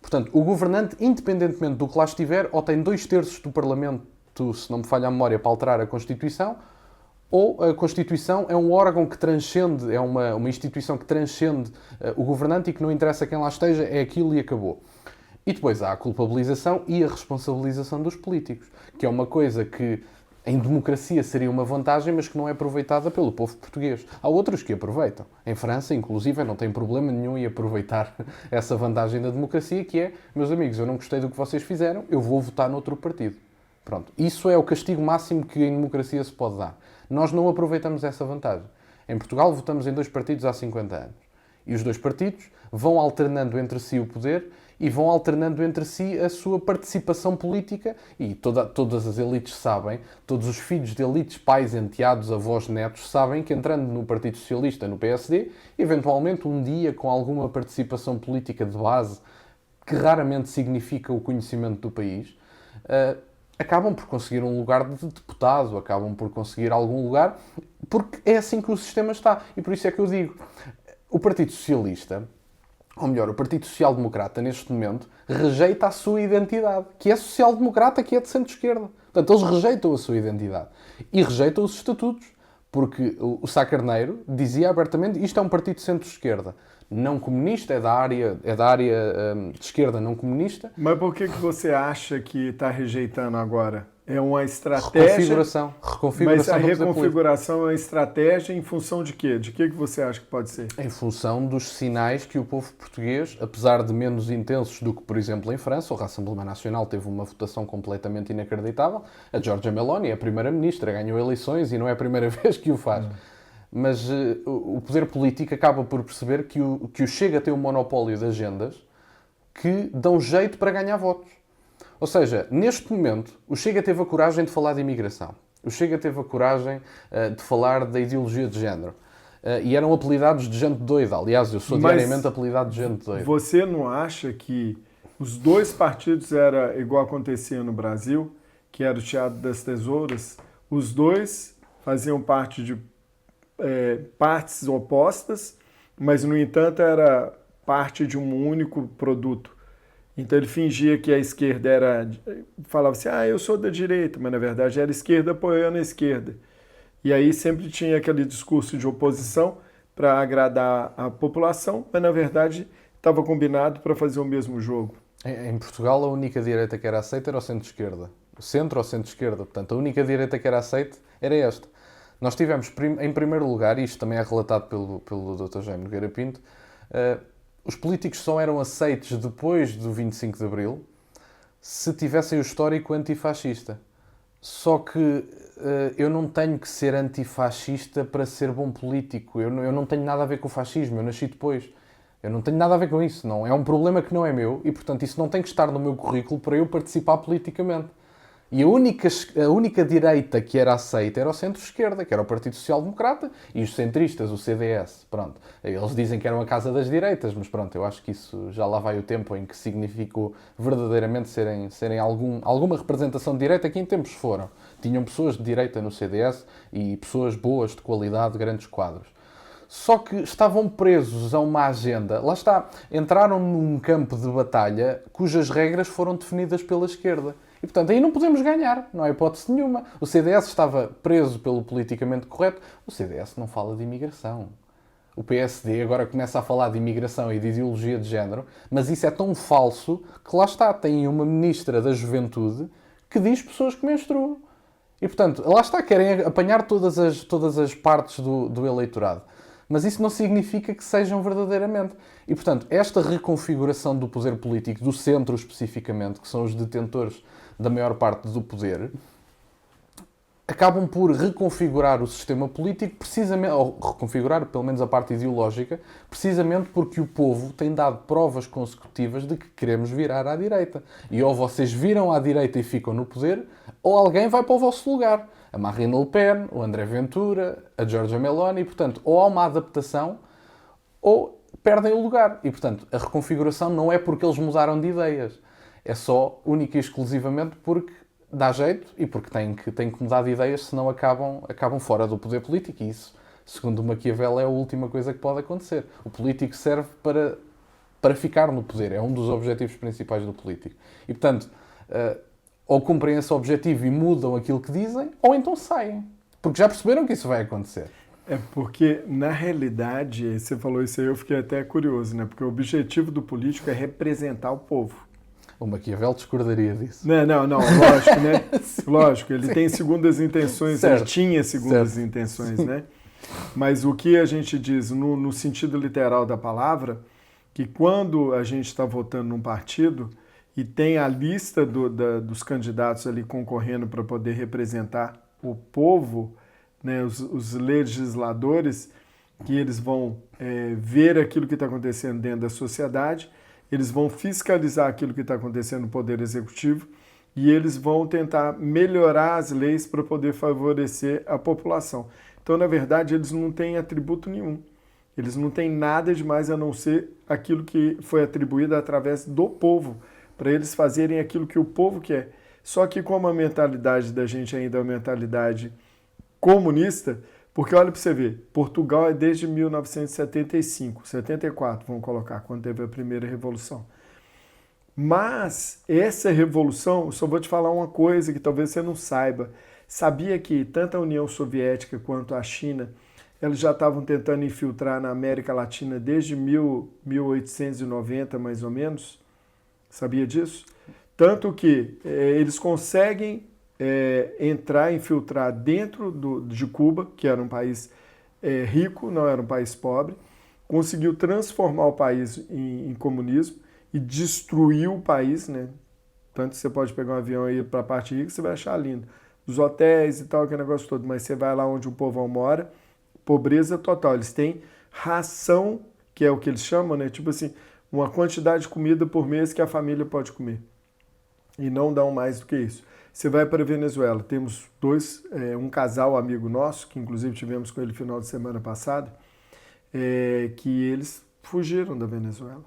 Portanto, o governante, independentemente do que lá estiver, ou tem 2/3 do Parlamento, se não me falha a memória, para alterar a Constituição, ou a Constituição é um órgão que transcende, é uma instituição que transcende o governante e que não interessa quem lá esteja, é aquilo e acabou. E depois há a culpabilização e a responsabilização dos políticos, que é uma coisa que em democracia seria uma vantagem, mas que não é aproveitada pelo povo português. Há outros que aproveitam. Em França, inclusive, não tem problema nenhum em aproveitar essa vantagem da democracia, que é, meus amigos, eu não gostei do que vocês fizeram, eu vou votar noutro partido. Pronto. Isso é o castigo máximo que em democracia se pode dar. Nós não aproveitamos essa vantagem. Em Portugal votamos em 2 partidos há 50 anos. E os 2 partidos vão alternando entre si o poder e vão alternando entre si a sua participação política e todas as elites sabem, todos os filhos de elites, pais, enteados, avós, netos, sabem que entrando no Partido Socialista, no PSD, eventualmente um dia com alguma participação política de base, que raramente significa o conhecimento do país, acabam por conseguir um lugar de deputado, acabam por conseguir algum lugar, porque é assim que o sistema está. E por isso é que eu digo, o Partido Socialista, ou melhor, o Partido Social Democrata, neste momento, rejeita a sua identidade, que é social-democrata, que é de centro-esquerda. Portanto, eles rejeitam a sua identidade. E rejeitam os estatutos. Porque o Sá Carneiro dizia abertamente, isto é um partido de centro-esquerda. Não comunista, é da área de esquerda não comunista. Mas por que você acha que está rejeitando agora? É uma estratégia... Reconfiguração mas a reconfiguração é uma estratégia em função de quê? De que você acha que pode ser? Em função dos sinais que o povo português, apesar de menos intensos do que, por exemplo, em França, o Rassemblement Nacional teve uma votação completamente inacreditável. A Giorgia Meloni é a primeira-ministra, ganhou eleições e não é a primeira vez que o faz. Mas o poder político acaba por perceber que o Chega tem um monopólio de agendas que dão jeito para ganhar votos. Ou seja, neste momento, o Chega teve a coragem de falar de imigração. O Chega teve a coragem de falar da ideologia de género. E eram apelidados de gente doida. Aliás, eu sou diariamente apelidado de gente doida. Você não acha que os 2 partidos era igual acontecia no Brasil, que era o Teatro das Tesouras? Os 2 faziam parte de partes opostas, mas, no entanto, era parte de um único produto. Então ele fingia que a esquerda era... Falava assim, eu sou da direita, mas na verdade era esquerda apoiando a esquerda. E aí sempre tinha aquele discurso de oposição para agradar a população, mas na verdade estava combinado para fazer o mesmo jogo. Em Portugal, a única direita que era aceita era o centro-esquerda. O centro ou centro-esquerda. Portanto, a única direita que era aceita era esta. Nós tivemos, em primeiro lugar, e isto também é relatado pelo Dr. Jaime Nogueira Pinto, os políticos só eram aceitos depois do 25 de Abril se tivessem o histórico antifascista. Só que eu não tenho que ser antifascista para ser bom político. Eu não tenho nada a ver com o fascismo, eu nasci depois. Eu não tenho nada a ver com isso. Não. É um problema que não é meu e, portanto, isso não tem que estar no meu currículo para eu participar politicamente. E a única direita que era aceita era o centro-esquerda, que era o Partido Social Democrata, e os centristas, o CDS. Pronto. Eles dizem que eram a casa das direitas, mas pronto, eu acho que isso já lá vai o tempo em que significou verdadeiramente serem alguma representação de direita, que em tempos foram. Tinham pessoas de direita no CDS e pessoas boas, de qualidade, grandes quadros. Só que estavam presos a uma agenda, lá está, entraram num campo de batalha cujas regras foram definidas pela esquerda. E, portanto, aí não podemos ganhar, não há hipótese nenhuma. O CDS estava preso pelo politicamente correto. O CDS não fala de imigração. O PSD agora começa a falar de imigração e de ideologia de género, mas isso é tão falso que lá está, tem uma ministra da Juventude que diz pessoas que menstruam. E, portanto, lá está, querem apanhar todas as partes do eleitorado. Mas isso não significa que sejam verdadeiramente. E, portanto, esta reconfiguração do poder político, do centro especificamente, que são os detentores da maior parte do poder, acabam por reconfigurar o sistema político, precisamente, ou reconfigurar pelo menos a parte ideológica, precisamente porque o povo tem dado provas consecutivas de que queremos virar à direita. E ou vocês viram à direita e ficam no poder, ou alguém vai para o vosso lugar. A Marine Le Pen, o André Ventura, a Giorgia Meloni, e, portanto, ou há uma adaptação, ou perdem o lugar. E, portanto, a reconfiguração não é porque eles mudaram de ideias. É só, única e exclusivamente, porque dá jeito e porque têm que mudar de ideias, senão acabam fora do poder político. E isso, segundo o Maquiavel, é a última coisa que pode acontecer. O político serve para ficar no poder. É um dos objetivos principais do político. E, portanto, ou cumprem esse objetivo e mudam aquilo que dizem, ou então saem. Porque já perceberam que isso vai acontecer. É porque, na realidade, você falou isso aí, eu fiquei até curioso, né? Porque o objetivo do político é representar o povo. O Maquiavel discordaria disso. Não, lógico, né? Lógico, ele tem segundas intenções, certo. Ele tinha segundas intenções, né? Mas o que a gente diz, no sentido literal da palavra, que quando a gente está votando num partido e tem a lista dos candidatos ali concorrendo para poder representar o povo, né, os legisladores, que eles vão ver aquilo que está acontecendo dentro da sociedade, eles vão fiscalizar aquilo que está acontecendo no Poder Executivo e eles vão tentar melhorar as leis para poder favorecer a população. Então, na verdade, eles não têm atributo nenhum. Eles não têm nada demais a não ser aquilo que foi atribuído através do povo, para eles fazerem aquilo que o povo quer. Só que como a mentalidade da gente ainda é uma mentalidade comunista, porque olha para você ver, Portugal é desde 1975, 74, vamos colocar, quando teve a primeira revolução. Mas essa revolução, eu só vou te falar uma coisa que talvez você não saiba. Sabia que tanto a União Soviética quanto a China, eles já estavam tentando infiltrar na América Latina desde 1890, mais ou menos? Sabia disso? Tanto que eles conseguem entrar, infiltrar dentro de Cuba, que era um país rico, não era um país pobre, conseguiu transformar o país em comunismo e destruiu o país, né? Tanto que você pode pegar um avião e ir para a parte rica, você vai achar lindo. Os hotéis e tal, aquele negócio todo, mas você vai lá onde o povão mora, pobreza total. Eles têm ração, que é o que eles chamam, né? Tipo assim, uma quantidade de comida por mês que a família pode comer. E não dão mais do que isso. Você vai para a Venezuela, temos um casal amigo nosso, que inclusive tivemos com ele no final de semana passado, que eles fugiram da Venezuela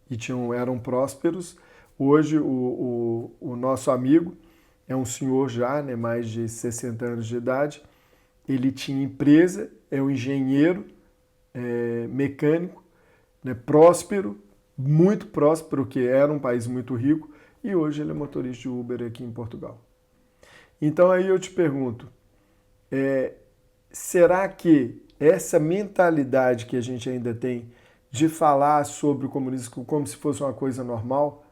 e eram prósperos. Hoje o nosso amigo é um senhor já, né, mais de 60 anos de idade, ele tinha empresa, é um engenheiro mecânico, né, próspero, muito próspero, porque era um país muito rico, e hoje ele é motorista de Uber aqui em Portugal. Então aí eu te pergunto, será que essa mentalidade que a gente ainda tem de falar sobre o comunismo como se fosse uma coisa normal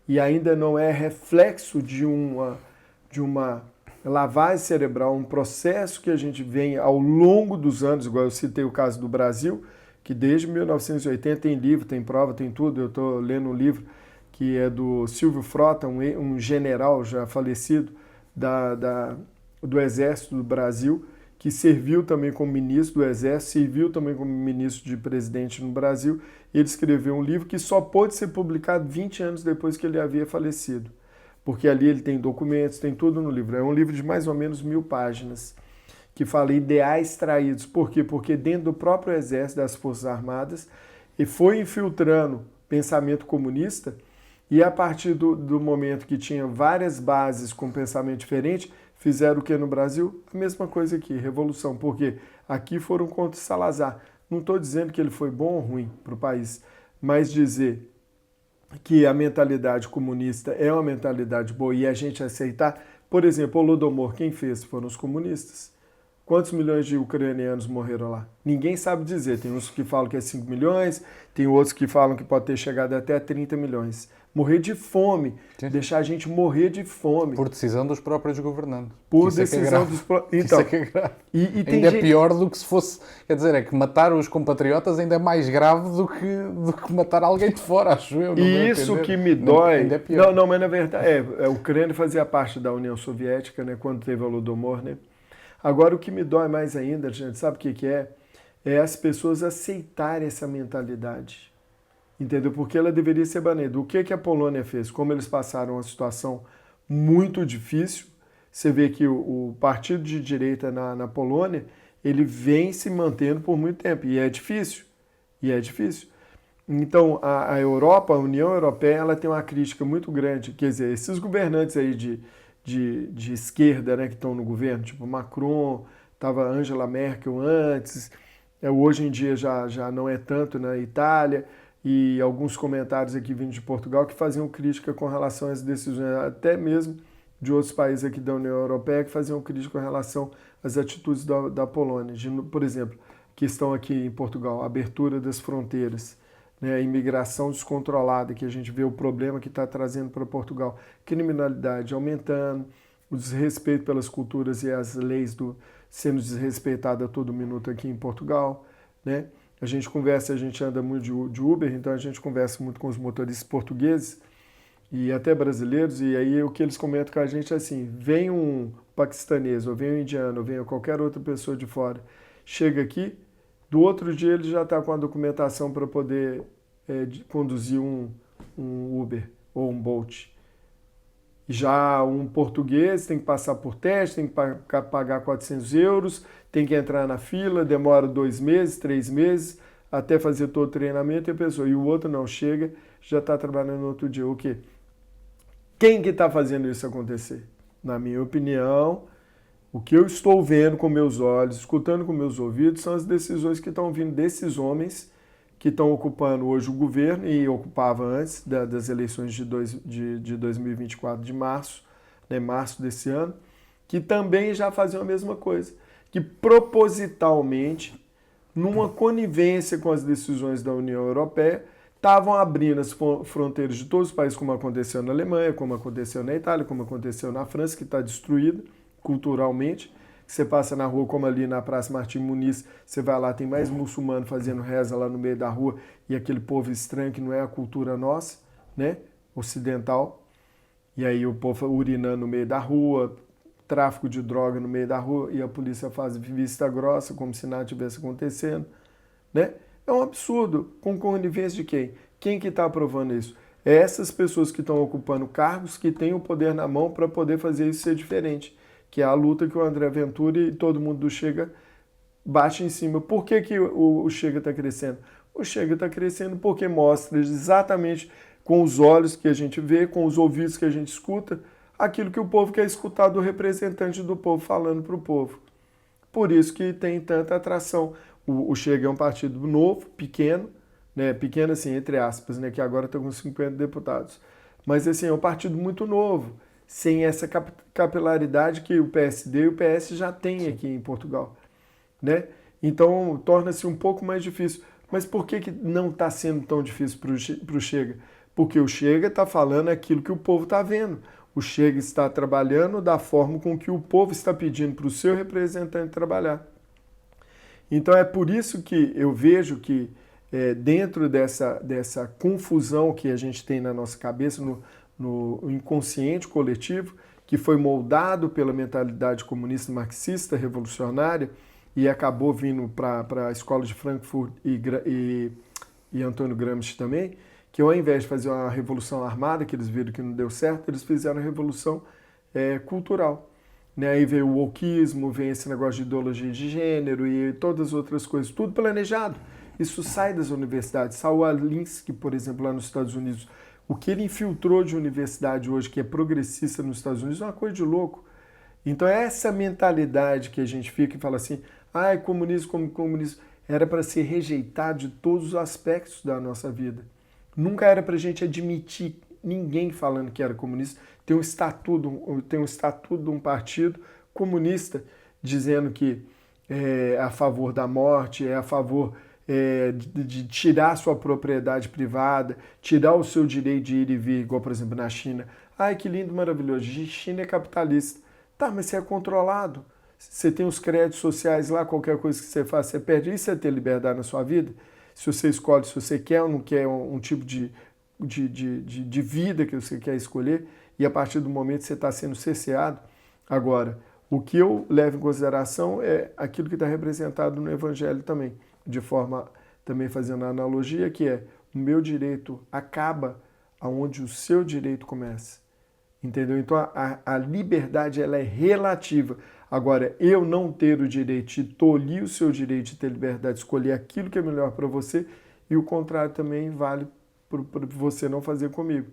e ainda não é reflexo de uma lavagem cerebral, um processo que a gente vem ao longo dos anos, igual eu citei o caso do Brasil, que desde 1980 tem livro, tem prova, tem tudo. Eu estou lendo um livro que é do Silvio Frota, um general já falecido do Exército do Brasil, que serviu também como ministro do Exército, serviu também como ministro de presidente no Brasil. Ele escreveu um livro que só pôde ser publicado 20 anos depois que ele havia falecido, porque ali ele tem documentos, tem tudo no livro. É um livro de mais ou menos 1000 páginas, que fala ideais traídos. Por quê? Porque dentro do próprio Exército, das Forças Armadas, e foi infiltrando pensamento comunista, e a partir do momento que tinha várias bases com pensamento diferente, fizeram o que no Brasil? A mesma coisa aqui, revolução. Porque aqui foram contra Salazar. Não estou dizendo que ele foi bom ou ruim para o país, mas dizer que a mentalidade comunista é uma mentalidade boa e a gente aceitar. Por exemplo, o Holodomor, quem fez? Foram os comunistas. Quantos milhões de ucranianos morreram lá? Ninguém sabe dizer. Tem uns que falam que é 5 milhões, tem outros que falam que pode ter chegado até 30 milhões. Morrer de fome, Sim. Deixar a gente morrer de fome. Por decisão dos próprios governantes. Por decisão dos próprios... Então, isso é que é grave. E tem ainda gente... é pior do que se fosse... Quer dizer, é que matar os compatriotas ainda é mais grave do que matar alguém de fora, acho eu. E isso que me dói... Ainda é pior. Não, mas na verdade... A Ucrânia fazia parte da União Soviética, né, quando teve o Holodomor, né? Agora, o que me dói mais ainda, gente, sabe o que é? É as pessoas aceitarem essa mentalidade. Entendeu? Porque ela deveria ser banida. O que a Polônia fez? Como eles passaram uma situação muito difícil, você vê que o partido de direita na Polônia, ele vem se mantendo por muito tempo. E é difícil. Então, a Europa, a União Europeia, ela tem uma crítica muito grande. Quer dizer, esses governantes aí de esquerda, né, que estão no governo, tipo Macron, estava Angela Merkel antes, hoje em dia já não é tanto na Itália, e alguns comentários aqui vindo de Portugal que faziam crítica com relação às decisões, até mesmo de outros países aqui da União Europeia, que faziam crítica com relação às atitudes da Polônia. Por exemplo, questão aqui em Portugal, abertura das fronteiras, né, a imigração descontrolada, que a gente vê o problema que está trazendo para Portugal, criminalidade aumentando, o desrespeito pelas culturas e as leis sendo desrespeitadas a todo minuto aqui em Portugal, né? A gente conversa, a gente anda muito de Uber, então a gente conversa muito com os motoristas portugueses e até brasileiros, e aí o que eles comentam com a gente é assim, vem um paquistanês, ou vem um indiano, ou vem qualquer outra pessoa de fora, chega aqui, do outro dia ele já está com a documentação para poder conduzir um Uber ou um Bolt. Já um português tem que passar por teste, tem que pagar 400 euros, tem que entrar na fila, demora 2 meses, 3 meses, até fazer todo o treinamento e a pessoa. E o outro não chega, já está trabalhando no outro dia. O quê? Quem que está fazendo isso acontecer? Na minha opinião, o que eu estou vendo com meus olhos, escutando com meus ouvidos, são as decisões que estão vindo desses homens que estão ocupando hoje o governo e ocupava antes das eleições de 2024 de março, né, março desse ano, que também já faziam a mesma coisa, que propositalmente, numa conivência com as decisões da União Europeia, estavam abrindo as fronteiras de todos os países, como aconteceu na Alemanha, como aconteceu na Itália, como aconteceu na França, que está destruída culturalmente. Você passa na rua, como ali na Praça Martim Muniz, você vai lá, tem mais muçulmano fazendo reza lá no meio da rua, e aquele povo estranho que não é a cultura nossa, né, ocidental. E aí o povo urinando no meio da rua, tráfico de droga no meio da rua, e a polícia faz vista grossa, como se nada tivesse acontecendo, né? É um absurdo. Com conivência de quem? Quem que está aprovando isso? É essas pessoas que estão ocupando cargos que têm o poder na mão para poder fazer isso ser diferente, que é a luta que o André Ventura e todo mundo do Chega bate em cima. Por que o Chega está crescendo? O Chega está crescendo porque mostra exatamente com os olhos que a gente vê, com os ouvidos que a gente escuta, aquilo que o povo quer escutar do representante do povo falando para o povo. Por isso que tem tanta atração. O Chega é um partido novo, pequeno, né? Pequeno assim, entre aspas, né? Que agora está com 50 deputados. Mas assim, é um partido muito novo, sem essa capilaridade que o PSD e o PS já têm aqui em Portugal, né? Então torna-se um pouco mais difícil. Mas por que não está sendo tão difícil para o Chega? Porque o Chega está falando aquilo que o povo está vendo. O Chega está trabalhando da forma com que o povo está pedindo para o seu representante trabalhar. Então é por isso que eu vejo que dentro dessa confusão que a gente tem na nossa cabeça, no inconsciente coletivo, que foi moldado pela mentalidade comunista marxista revolucionária e acabou vindo para a escola de Frankfurt e Antônio Gramsci também, que ao invés de fazer uma revolução armada, que eles viram que não deu certo, eles fizeram a revolução cultural. Né? Aí veio o wokismo, vem esse negócio de ideologia de gênero e todas as outras coisas, tudo planejado. Isso sai das universidades. Saul Alinsky, por exemplo, lá nos Estados Unidos, o que ele infiltrou de universidade hoje, que é progressista nos Estados Unidos, é uma coisa de louco. Então é essa mentalidade que a gente fica e fala assim, comunismo como comunismo, era para ser rejeitado de todos os aspectos da nossa vida. Nunca era para a gente admitir ninguém falando que era comunista. Tem um estatuto de um partido comunista dizendo que é a favor da morte, é a favor de tirar sua propriedade privada, tirar o seu direito de ir e vir, igual, por exemplo, na China. Ai, que lindo, maravilhoso. A China é capitalista. Tá, mas você é controlado. Você tem os créditos sociais lá, qualquer coisa que você faz, você perde. Isso é ter liberdade na sua vida? Se você escolhe se você quer ou não quer um tipo de vida que você quer escolher, e a partir do momento que você está sendo cerceado. Agora, o que eu levo em consideração é aquilo que está representado no Evangelho também, de forma, também fazendo a analogia, que é o meu direito acaba aonde o seu direito começa. Entendeu? Então a liberdade ela é relativa. Agora, eu não ter o direito de tolir o seu direito de ter liberdade de escolher aquilo que é melhor para você, e o contrário também vale para você não fazer comigo.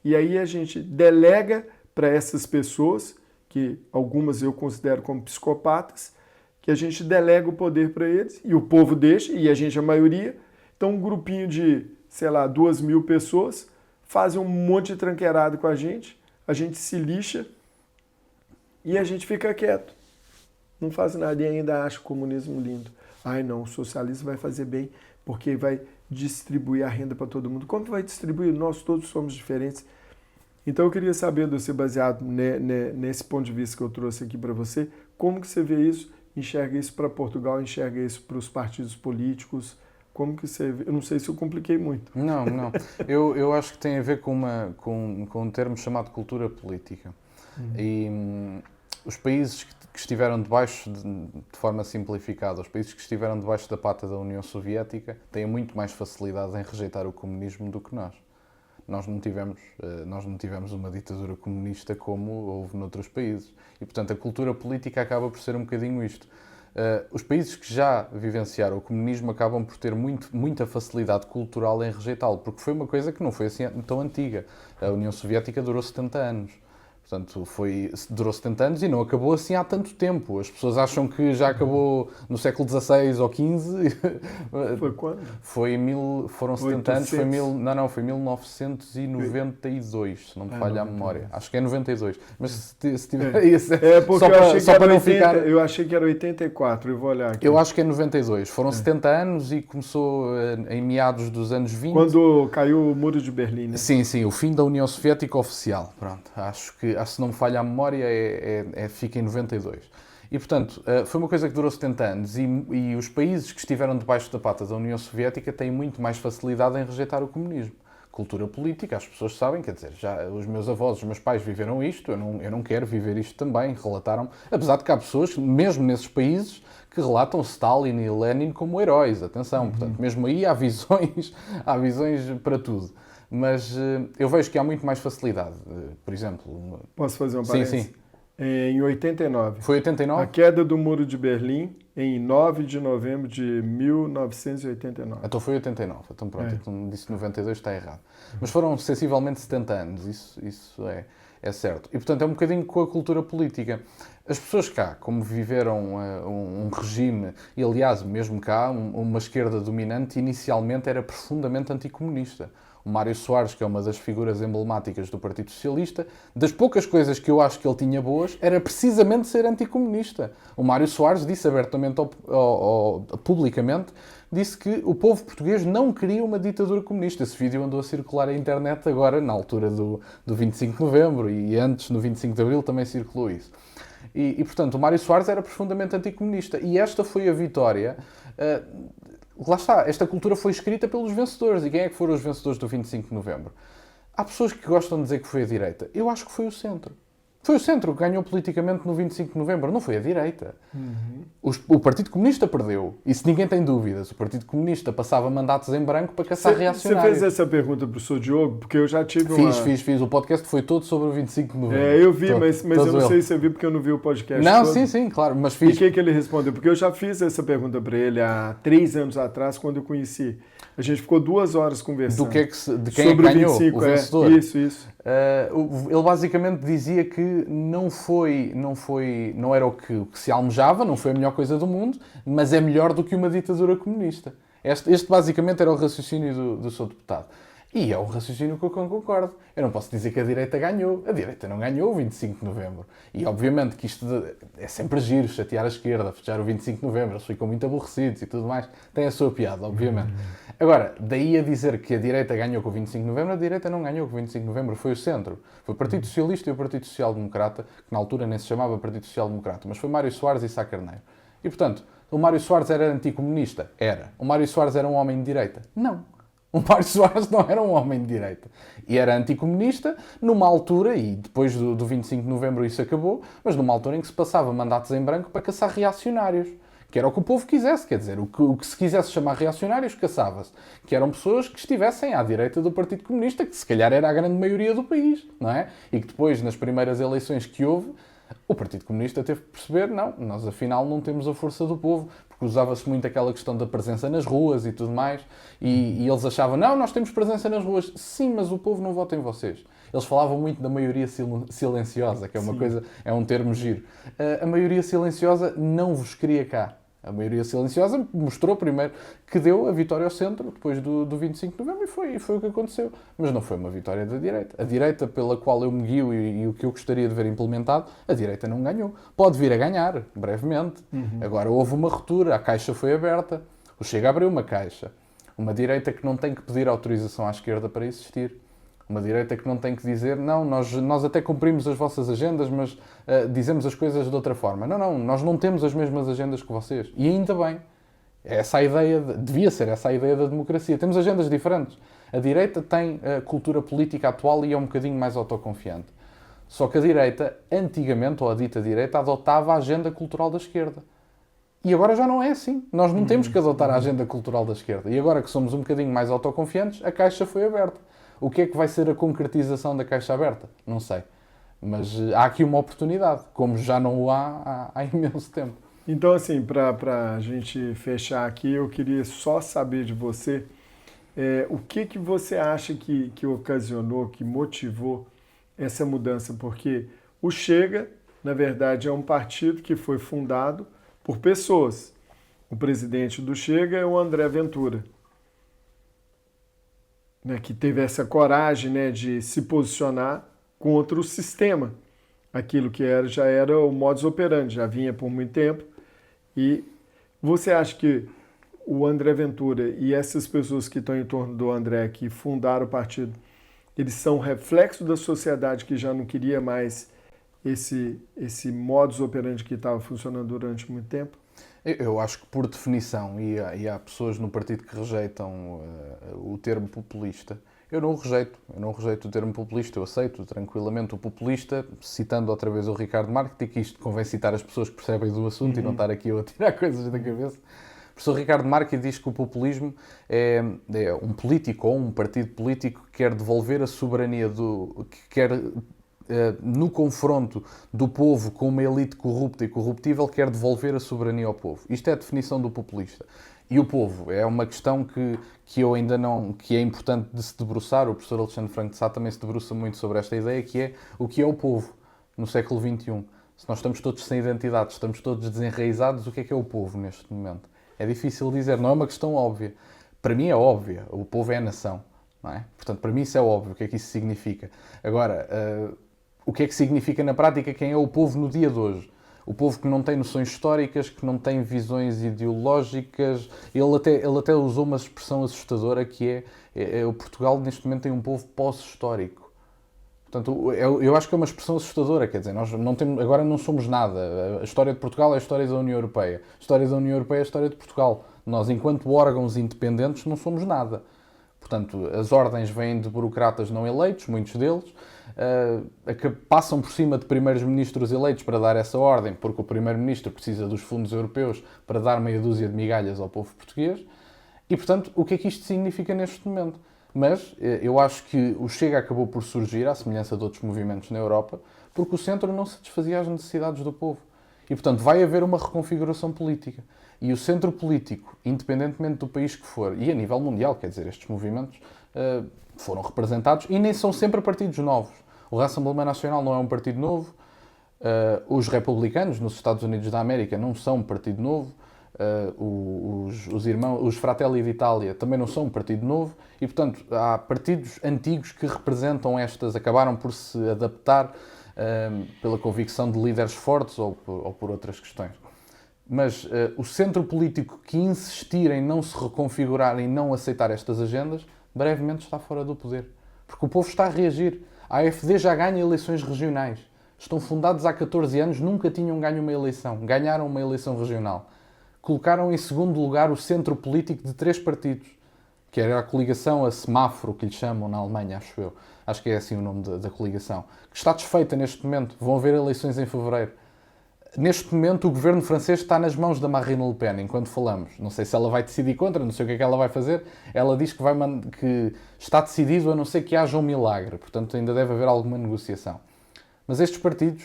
E aí a gente delega para essas pessoas, que algumas eu considero como psicopatas, que a gente delega o poder para eles, e o povo deixa, e a gente é a maioria. Então um grupinho de, 2.000 pessoas fazem um monte de tranqueirado com a gente se lixa e a gente fica quieto. Não faz nada e ainda acha o comunismo lindo. Ai não, o socialismo vai fazer bem porque vai distribuir a renda para todo mundo. Como vai distribuir? Nós todos somos diferentes. Então eu queria saber de você, baseado nesse ponto de vista que eu trouxe aqui para você, como que você vê isso, enxerga isso para Portugal, enxerga isso para os partidos políticos, como que você vê? Eu não sei se eu compliquei muito. Não. Eu acho que tem a ver com um termo chamado cultura política. E os países que estiveram debaixo, de forma simplificada, os países que estiveram debaixo da pata da União Soviética têm muito mais facilidade em rejeitar o comunismo do que nós. Nós não tivemos uma ditadura comunista como houve noutros países. E, portanto, a cultura política acaba por ser um bocadinho isto. Os países que já vivenciaram o comunismo acabam por ter muita facilidade cultural em rejeitá-lo, porque foi uma coisa que não foi assim tão antiga. A União Soviética durou 70 anos. Portanto, durou 70 anos e não acabou assim há tanto tempo. As pessoas acham que já acabou no século XVI ou XV. Foi quando? Foram 70 anos, foi 1992, se não me falha a memória. Acho que é 92. Mas se tiver aí, eu achei que era 84, eu vou olhar aqui. Eu acho que é 92. Foram 70 anos e começou em meados dos anos 20. Quando caiu o Muro de Berlim, né? Sim, o fim da União Soviética oficial. Pronto, acho que, se não me falha a memória, fica em 92. E, portanto, foi uma coisa que durou 70 anos e os países que estiveram debaixo da pata da União Soviética têm muito mais facilidade em rejeitar o comunismo. Cultura política, as pessoas sabem, quer dizer, já os meus avós, os meus pais viveram isto, eu não quero viver isto também, relataram, apesar de que há pessoas, mesmo nesses países, que relatam Stalin e Lenin como heróis, atenção, portanto, mesmo aí há visões para tudo. Mas eu vejo que há muito mais facilidade. Por exemplo... Posso fazer uma parêntese? Sim. Em 89. Foi 89? A queda do Muro de Berlim em 9 de novembro de 1989. Então foi 89. Então pronto, então disse 92, está errado. Mas foram sensivelmente 70 anos, isso é certo. E portanto é um bocadinho com a cultura política. As pessoas cá, como viveram um regime, e aliás, mesmo cá, uma esquerda dominante, inicialmente era profundamente anticomunista. O Mário Soares, que é uma das figuras emblemáticas do Partido Socialista, das poucas coisas que eu acho que ele tinha boas, era precisamente ser anticomunista. O Mário Soares disse abertamente, publicamente, disse que o povo português não queria uma ditadura comunista. Esse vídeo andou a circular na internet agora, na altura do 25 de novembro, e antes, no 25 de abril, também circulou isso. E portanto, o Mário Soares era profundamente anticomunista. E esta foi a vitória. Lá está, esta cultura foi escrita pelos vencedores. E quem é que foram os vencedores do 25 de novembro? Há pessoas que gostam de dizer que foi a direita. Eu acho que foi o centro. Foi o centro que ganhou politicamente no 25 de novembro, não foi a direita. O Partido Comunista perdeu. Isso ninguém tem dúvidas. O Partido Comunista passava mandatos em branco para caçar reacionários. Você fez essa pergunta para o Sr. Diogo? Porque eu já tive Fiz. O podcast foi todo sobre o 25 de novembro. Eu vi, mas eu não sei se você viu porque eu não vi o podcast Não, todo. sim, claro. Mas fiz. E o que ele respondeu? Porque eu já fiz essa pergunta para ele há 3 anos atrás, quando eu conheci. A gente ficou 2 horas conversando. De quem é que ganhou, 25, o vencedor. Isso. Ele basicamente dizia que não era o que se almejava, não foi a melhor coisa do mundo, mas é melhor do que uma ditadura comunista. Este basicamente era o raciocínio do seu deputado. E é um raciocínio que eu concordo. Eu não posso dizer que a direita ganhou. A direita não ganhou o 25 de novembro. E obviamente que isto é sempre giro, chatear a esquerda, festejar o 25 de novembro, eles ficam muito aborrecidos e tudo mais. Tem a sua piada, obviamente. Agora, daí a dizer que a direita ganhou com o 25 de novembro, a direita não ganhou com o 25 de novembro, foi o centro. Foi o Partido Socialista e o Partido Social Democrata, que na altura nem se chamava Partido Social Democrata, mas foi Mário Soares e Sá Carneiro. E portanto, o Mário Soares era anticomunista? Era. O Mário Soares era um homem de direita? Não. O Mário Soares não era um homem de direita. E era anticomunista numa altura, e depois do 25 de novembro isso acabou, mas numa altura em que se passava mandatos em branco para caçar reacionários. Que era o que o povo quisesse, quer dizer, o que se quisesse chamar reacionários, caçava-se. Que eram pessoas que estivessem à direita do Partido Comunista, que se calhar era a grande maioria do país, não é? E que depois, nas primeiras eleições que houve, o Partido Comunista teve que perceber, não, nós afinal não temos a força do povo, porque usava-se muito aquela questão da presença nas ruas e tudo mais, e eles achavam, não, nós temos presença nas ruas. Sim, mas o povo não vota em vocês. Eles falavam muito da maioria silenciosa, que é uma coisa, é um termo giro. A maioria silenciosa não vos queria cá. A maioria silenciosa mostrou primeiro que deu a vitória ao centro, depois do 25 de novembro, e foi o que aconteceu. Mas não foi uma vitória da direita. A direita pela qual eu me guio e o que eu gostaria de ver implementado, a direita não ganhou. Pode vir a ganhar, brevemente. Agora houve uma ruptura, a caixa foi aberta, o Chega abriu uma caixa. Uma direita que não tem que pedir autorização à esquerda para existir. Uma direita que não tem que dizer, não, nós até cumprimos as vossas agendas, mas dizemos as coisas de outra forma. Não, nós não temos as mesmas agendas que vocês. E ainda bem. Devia ser essa a ideia da democracia. Temos agendas diferentes. A direita tem a cultura política atual e é um bocadinho mais autoconfiante. Só que a direita, antigamente, ou a dita direita, adotava a agenda cultural da esquerda. E agora já não é assim. Nós não temos que adotar a agenda cultural da esquerda. E agora que somos um bocadinho mais autoconfiantes, a caixa foi aberta. O que é que vai ser a concretização da caixa aberta? Não sei. Mas há aqui uma oportunidade, como já não o há imenso tempo. Então, assim, para a gente fechar aqui, eu queria só saber de você o que você acha que ocasionou, que motivou essa mudança? Porque o Chega, na verdade, é um partido que foi fundado por pessoas. O presidente do Chega é o André Ventura, né, que teve essa coragem, né, de se posicionar contra o sistema. Aquilo que já era o modus operandi, já vinha por muito tempo. E você acha que o André Ventura e essas pessoas que estão em torno do André, que fundaram o partido, eles são reflexo da sociedade que já não queria mais esse modus operandi que estava funcionando durante muito tempo? Eu acho que, por definição, e há pessoas no partido que rejeitam o termo populista, eu não rejeito o termo populista, eu aceito tranquilamente o populista, citando outra vez o Ricardo Marques, que isto convém citar as pessoas que percebem do assunto e não estar aqui eu a tirar coisas da cabeça. O professor Ricardo Marques diz que o populismo é um político ou um partido político que quer devolver a soberania que quer no confronto do povo com uma elite corrupta e corruptível, quer devolver a soberania ao povo. Isto é a definição do populista. E o povo é uma questão que eu ainda não... que é importante de se debruçar. O professor Alexandre Franco de Sá também se debruça muito sobre esta ideia, que é o que é o povo no século XXI. Se nós estamos todos sem identidade, estamos todos desenraizados, o que é o povo neste momento? É difícil dizer, não é uma questão óbvia. Para mim é óbvia, o povo é a nação, não é? Portanto, para mim isso é óbvio, o que é que isso significa. Agora, o que é que significa na prática quem é o povo no dia de hoje? O povo que não tem noções históricas, que não tem visões ideológicas. Ele até usou uma expressão assustadora que o Portugal neste momento tem um povo pós-histórico. Portanto, eu acho que é uma expressão assustadora, quer dizer, nós não temos, agora não somos nada. A história de Portugal é a história da União Europeia. A história da União Europeia é a história de Portugal. Nós, enquanto órgãos independentes, não somos nada. Portanto, as ordens vêm de burocratas não eleitos, muitos deles, que passam por cima de primeiros ministros eleitos para dar essa ordem, porque o primeiro-ministro precisa dos fundos europeus para dar meia dúzia de migalhas ao povo português. E, portanto, o que é que isto significa neste momento? Mas eu acho que o Chega acabou por surgir, à semelhança de outros movimentos na Europa, porque o centro não satisfazia as necessidades do povo. E, portanto, vai haver uma reconfiguração política. E o centro político, independentemente do país que for, e a nível mundial, quer dizer, estes movimentos foram representados e nem são sempre partidos novos. O Rassemblement Nacional não é um partido novo, os republicanos nos Estados Unidos da América não são um partido novo, os Fratelli d'Italia também não são um partido novo e, portanto, há partidos antigos que representam acabaram por se adaptar pela convicção de líderes fortes ou por outras questões. Mas o centro político que insistir em não se reconfigurar e não aceitar estas agendas, brevemente está fora do poder. Porque o povo está a reagir. A AfD já ganha eleições regionais. Estão fundados há 14 anos, nunca tinham ganho uma eleição. Ganharam uma eleição regional. Colocaram em segundo lugar o centro político de 3 partidos, que era a coligação, a semáforo, que lhe chamam na Alemanha, acho eu. Acho que é assim o nome da coligação. Que está desfeita neste momento. Vão haver eleições em fevereiro. Neste momento, o governo francês está nas mãos da Marine Le Pen, enquanto falamos. Não sei se ela vai decidir contra, não sei o que é que ela vai fazer. Ela diz que está decidido, a não ser que haja um milagre. Portanto, ainda deve haver alguma negociação. Mas estes partidos,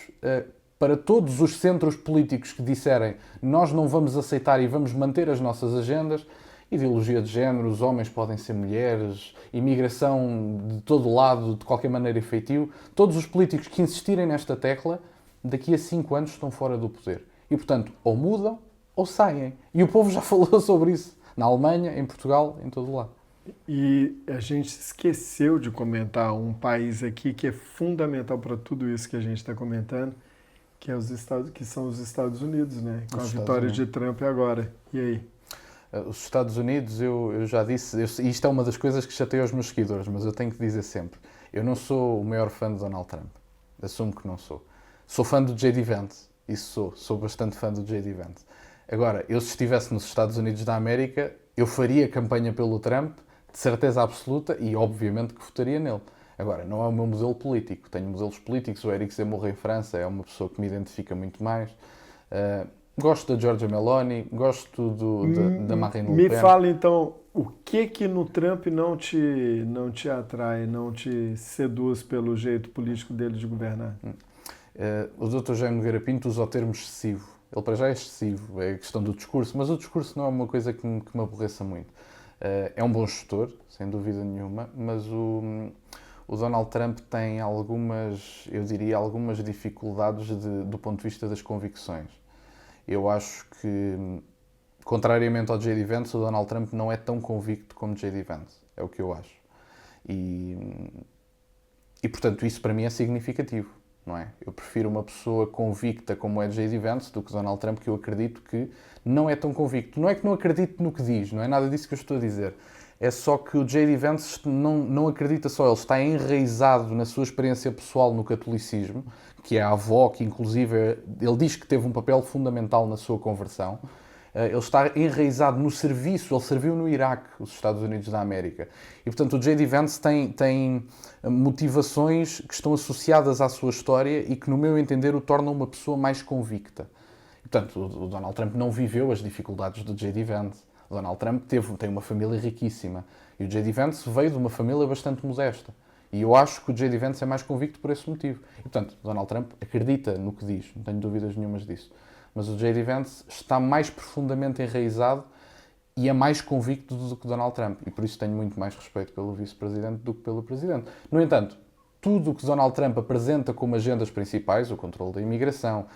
para todos os centros políticos que disserem nós não vamos aceitar e vamos manter as nossas agendas, ideologia de género, os homens podem ser mulheres, imigração de todo lado, de qualquer maneira efetivo, todos os políticos que insistirem nesta tecla, daqui a 5 anos estão fora do poder. E, portanto, ou mudam ou saem. E o povo já falou sobre isso. Na Alemanha, em Portugal, em todo o lado. E a gente esqueceu de comentar um país aqui que é fundamental para tudo isso que a gente está comentando, que são os Estados Unidos, né? Com a vitória de Trump agora. E aí? Os Estados Unidos, eu já disse, isto é uma das coisas que chateia os meus seguidores, mas eu tenho que dizer sempre, eu não sou o maior fã de Donald Trump. Assumo que não sou. Sou fã do J.D. Vance, isso sou bastante fã do J.D. Vance. Agora, eu se estivesse nos Estados Unidos da América, eu faria campanha pelo Trump, de certeza absoluta, e obviamente que votaria nele. Agora, não é o meu modelo político, tenho modelos políticos, o Éric Zemmour em França é uma pessoa que me identifica muito mais. Gosto da Giorgia Meloni, gosto da Marine Le Pen. Me fala então, o que no Trump não te atrai, não te seduz pelo jeito político dele de governar? O Dr. Jaime Nogueira Pinto usa o termo excessivo. Ele para já é excessivo, é a questão do discurso, mas o discurso não é uma coisa que me aborreça muito. É um bom gestor, sem dúvida nenhuma, mas o Donald Trump tem algumas dificuldades do ponto de vista das convicções. Eu acho que, contrariamente ao J.D. Vance, o Donald Trump não é tão convicto como J.D. Vance. É o que eu acho. E portanto, isso para mim é significativo. Não é? Eu prefiro uma pessoa convicta como é J.D. Vance do que Donald Trump, que eu acredito que não é tão convicto. Não é que não acredito no que diz, não é nada disso que eu estou a dizer. É só que o J.D. Vance não acredita só, ele está enraizado na sua experiência pessoal no catolicismo, que é a avó, que inclusive ele diz que teve um papel fundamental na sua conversão. Ele está enraizado no serviço, ele serviu no Iraque, os Estados Unidos da América. E, portanto, o J.D. Vance tem motivações que estão associadas à sua história e que, no meu entender, o tornam uma pessoa mais convicta. E, portanto, o Donald Trump não viveu as dificuldades do J.D. Vance. O Donald Trump tem uma família riquíssima. E o J.D. Vance veio de uma família bastante modesta. E eu acho que o J.D. Vance é mais convicto por esse motivo. E, portanto, Donald Trump acredita no que diz, não tenho dúvidas nenhumas disso. Mas o J.D. Vance está mais profundamente enraizado e é mais convicto do que Donald Trump. E por isso tenho muito mais respeito pelo vice-presidente do que pelo presidente. No entanto, tudo o que Donald Trump apresenta como agendas principais, o controle da imigração,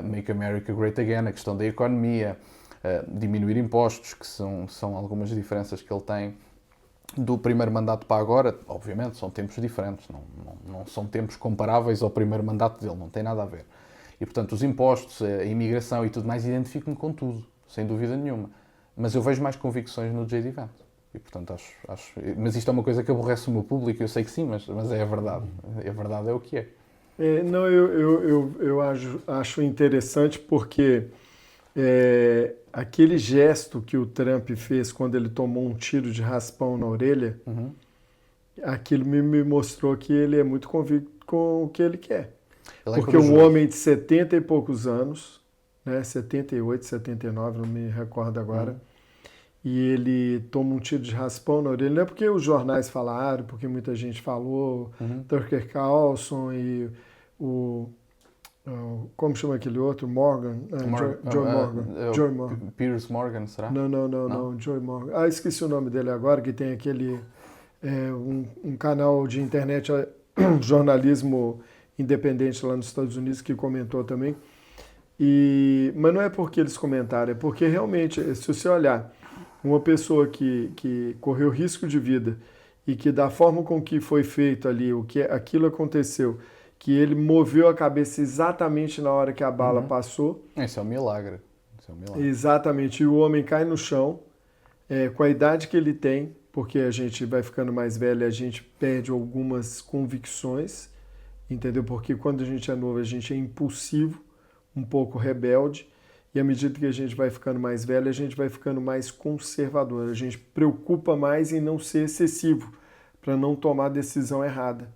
Make America Great Again, a questão da economia, diminuir impostos, que são algumas diferenças que ele tem do primeiro mandato para agora. Obviamente são tempos diferentes, não são tempos comparáveis ao primeiro mandato dele, não tem nada a ver. E portanto os impostos, a imigração e tudo mais, identifico-me com tudo, sem dúvida nenhuma. Mas eu vejo mais convicções no J.D. Vance. E portanto acho. Mas isto é uma coisa que aborrece o meu público, eu sei que sim, mas é a verdade. A verdade é o que é. Não, eu acho interessante porque aquele gesto que o Trump fez quando ele tomou um tiro de raspão na orelha, aquilo me mostrou que ele é muito convicto com o que ele quer. Porque um homem de 70 e poucos anos, né, 78, 79, não me recordo agora, e ele toma um tiro de raspão na orelha, não é porque os jornais falaram, porque muita gente falou, Tucker Carlson e como chama aquele outro? Morgan? Joy Morgan. Piers Morgan, será? Não, Joy Morgan. Esqueci o nome dele agora, que tem aquele um canal de internet, jornalismo independente lá nos Estados Unidos, que comentou também. Mas não é porque eles comentaram, é porque realmente, se você olhar uma pessoa que correu risco de vida e que da forma com que foi feito ali, aquilo aconteceu, que ele moveu a cabeça exatamente na hora que a bala passou. Esse é um milagre. Exatamente. E o homem cai no chão, com a idade que ele tem, porque a gente vai ficando mais velho, a gente perde algumas convicções, entendeu? Porque quando a gente é novo, a gente é impulsivo, um pouco rebelde, e à medida que a gente vai ficando mais velho, a gente vai ficando mais conservador. A gente preocupa mais em não ser excessivo, para não tomar decisão errada.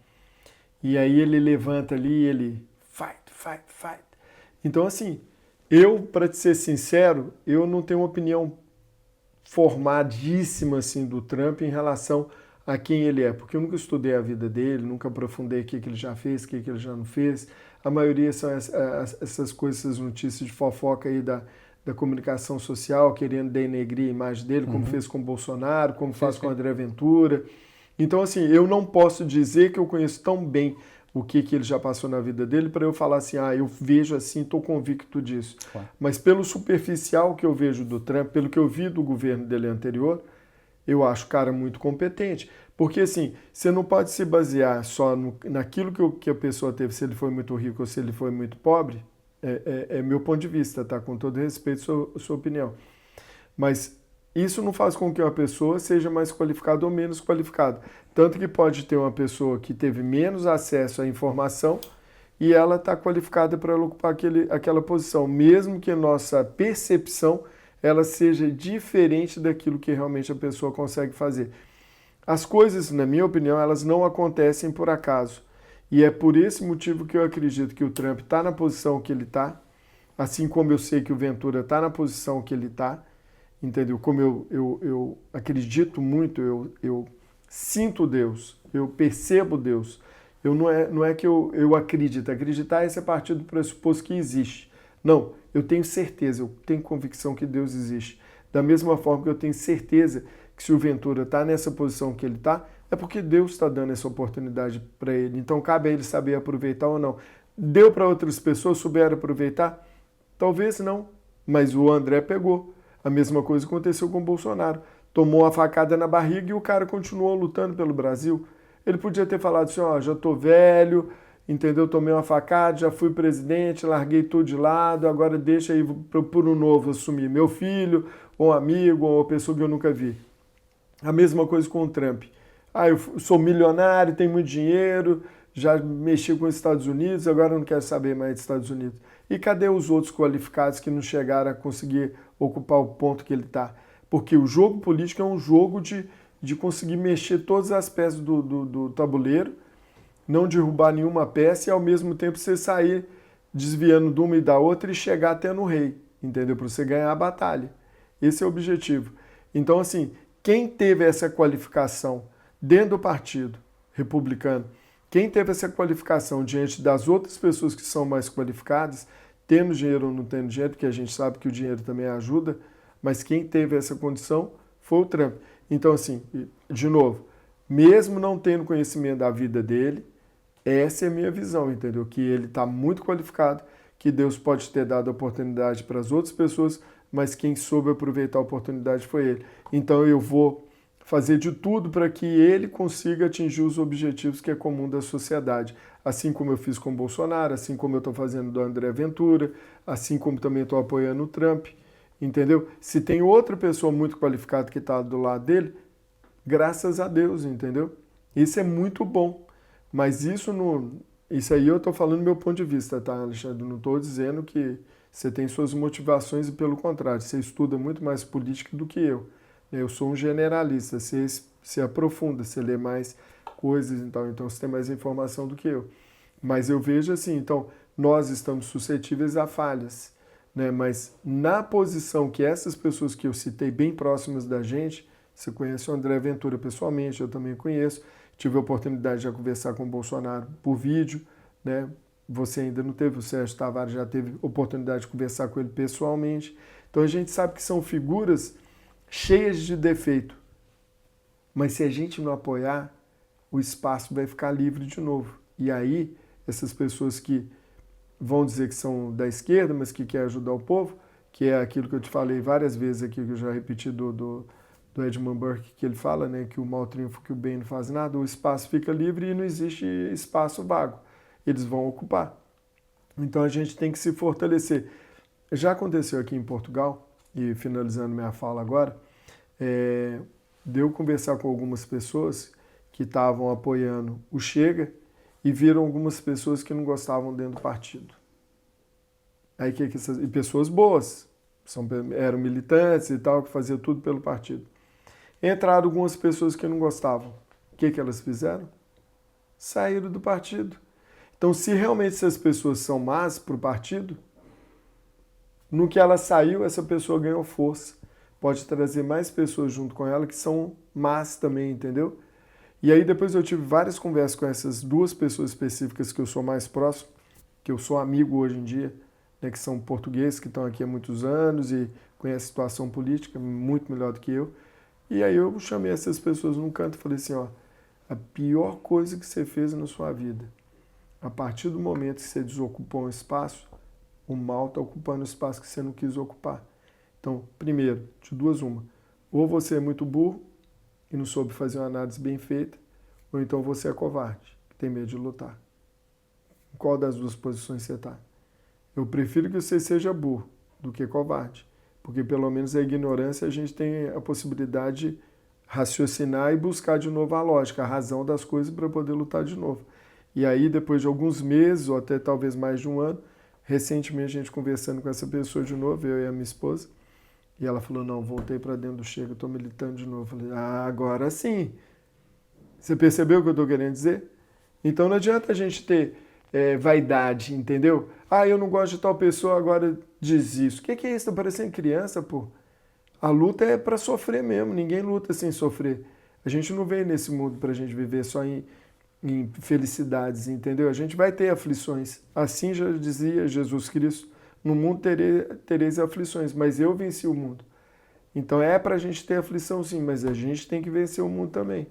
E aí ele levanta ali e ele fight. Então, assim, para te ser sincero, eu não tenho uma opinião formadíssima assim, do Trump em relação a quem ele é, porque eu nunca estudei a vida dele, nunca aprofundei o que ele já fez, o que ele já não fez. A maioria são essas coisas, essas notícias de fofoca aí da comunicação social, querendo denegrir a imagem dele, como fez com o Bolsonaro, como faz com o André Ventura. Então, assim, eu não posso dizer que eu conheço tão bem o que ele já passou na vida dele para eu falar assim, eu vejo assim, estou convicto disso. Claro. Mas pelo superficial que eu vejo do Trump, pelo que eu vi do governo dele anterior, eu acho o cara muito competente. Porque, assim, você não pode se basear só naquilo que a pessoa teve, se ele foi muito rico ou se ele foi muito pobre. É meu ponto de vista, tá? Com todo respeito à sua opinião. Mas isso não faz com que uma pessoa seja mais qualificada ou menos qualificada. Tanto que pode ter uma pessoa que teve menos acesso à informação e ela está qualificada para ocupar aquela posição, mesmo que a nossa percepção ela seja diferente daquilo que realmente a pessoa consegue fazer. As coisas, na minha opinião, elas não acontecem por acaso. E é por esse motivo que eu acredito que o Trump está na posição que ele está, assim como eu sei que o Ventura está na posição que ele está, entendeu? Como eu acredito muito, eu sinto Deus, eu percebo Deus. Não é que eu acredito. Acreditar é partir do pressuposto que existe. Não, eu tenho certeza, eu tenho convicção que Deus existe. Da mesma forma que eu tenho certeza que se o Ventura está nessa posição que ele está, é porque Deus está dando essa oportunidade para ele. Então cabe a ele saber aproveitar ou não. Deu para outras pessoas, souberam aproveitar? Talvez não, mas o André pegou. A mesma coisa aconteceu com o Bolsonaro. Tomou uma facada na barriga e o cara continuou lutando pelo Brasil. Ele podia ter falado assim, já estou velho, entendeu? Tomei uma facada, já fui presidente, larguei tudo de lado, agora deixa aí por um novo assumir meu filho, ou um amigo, ou uma pessoa que eu nunca vi. A mesma coisa com o Trump. Eu sou milionário, tenho muito dinheiro, já mexi com os Estados Unidos, agora eu não quero saber mais dos Estados Unidos. E cadê os outros qualificados que não chegaram a conseguir ocupar o ponto que ele está? Porque o jogo político é um jogo de conseguir mexer todas as peças do tabuleiro, não derrubar nenhuma peça e ao mesmo tempo você sair desviando de uma e da outra e chegar até no rei, entendeu? Para você ganhar a batalha. Esse é o objetivo. Então, assim, quem teve essa qualificação dentro do partido, republicano. Quem teve essa qualificação diante das outras pessoas que são mais qualificadas, tendo dinheiro ou não tendo dinheiro, porque a gente sabe que o dinheiro também ajuda, mas quem teve essa condição foi o Trump. Então, assim, de novo, mesmo não tendo conhecimento da vida dele, essa é a minha visão, entendeu? Que ele está muito qualificado, que Deus pode ter dado a oportunidade para as outras pessoas, mas quem soube aproveitar a oportunidade foi ele. Então eu vou fazer de tudo para que ele consiga atingir os objetivos que é comum da sociedade. Assim como eu fiz com o Bolsonaro, assim como eu estou fazendo do André Ventura, assim como também estou apoiando o Trump, entendeu? Se tem outra pessoa muito qualificada que está do lado dele, graças a Deus, entendeu? Isso é muito bom. Mas isso aí eu estou falando do meu ponto de vista, tá, Alexandre? Não estou dizendo que você tem suas motivações e, pelo contrário, você estuda muito mais política do que eu. Eu sou um generalista, você se aprofunda, você lê mais coisas e tal, então você tem mais informação do que eu. Mas eu vejo assim, então, nós estamos suscetíveis a falhas, né? Mas na posição que essas pessoas que eu citei bem próximas da gente, você conhece o André Ventura pessoalmente, eu também conheço, tive a oportunidade de conversar com o Bolsonaro por vídeo, né? Você ainda não teve, o Sérgio Tavares já teve oportunidade de conversar com ele pessoalmente. Então a gente sabe que são figuras cheias de defeito. Mas se a gente não apoiar, o espaço vai ficar livre de novo. E aí, essas pessoas que vão dizer que são da esquerda, mas que querem ajudar o povo, que é aquilo que eu te falei várias vezes aqui, que eu já repeti do Edmund Burke, que ele fala, né, que o mal triunfa, que o bem não faz nada, o espaço fica livre e não existe espaço vago. Eles vão ocupar. Então a gente tem que se fortalecer. Já aconteceu aqui em Portugal, e finalizando minha fala agora, de eu conversar com algumas pessoas que estavam apoiando o Chega e viram algumas pessoas que não gostavam dentro do partido. Aí e pessoas boas, eram militantes e tal, que faziam tudo pelo partido. Entraram algumas pessoas que não gostavam. O que elas fizeram? Saíram do partido. Então, se realmente essas pessoas são más para o partido, no que ela saiu, essa pessoa ganhou força. Pode trazer mais pessoas junto com ela que são más também, entendeu? E aí depois eu tive várias conversas com essas duas pessoas específicas que eu sou mais próximo, que eu sou amigo hoje em dia, né, que são portugueses, que estão aqui há muitos anos e conhecem a situação política muito melhor do que eu. E aí eu chamei essas pessoas num canto e falei assim, ó, a pior coisa que você fez na sua vida, a partir do momento que você desocupou um espaço, o mal está ocupando o espaço que você não quis ocupar. Então, primeiro, de duas uma, ou você é muito burro e não soube fazer uma análise bem feita, ou então você é covarde, que tem medo de lutar. Em qual das duas posições você está? Eu prefiro que você seja burro do que covarde, porque pelo menos a ignorância a gente tem a possibilidade de raciocinar e buscar de novo a lógica, a razão das coisas para poder lutar de novo. E aí, depois de alguns meses, ou até talvez mais de um ano, recentemente a gente conversando com essa pessoa de novo, eu e a minha esposa, e ela falou, não, voltei para dentro do Chega, estou militando de novo. Eu falei, agora sim. Você percebeu o que eu estou querendo dizer? Então não adianta a gente ter vaidade, entendeu? Eu não gosto de tal pessoa, agora diz isso. O que é isso? Está parecendo criança, pô. A luta é para sofrer mesmo, ninguém luta sem sofrer. A gente não veio nesse mundo para a gente viver só em felicidades, entendeu? A gente vai ter aflições. Assim já dizia Jesus Cristo, no mundo tereis aflições, mas eu venci o mundo. Então é para a gente ter aflição sim, mas a gente tem que vencer o mundo também.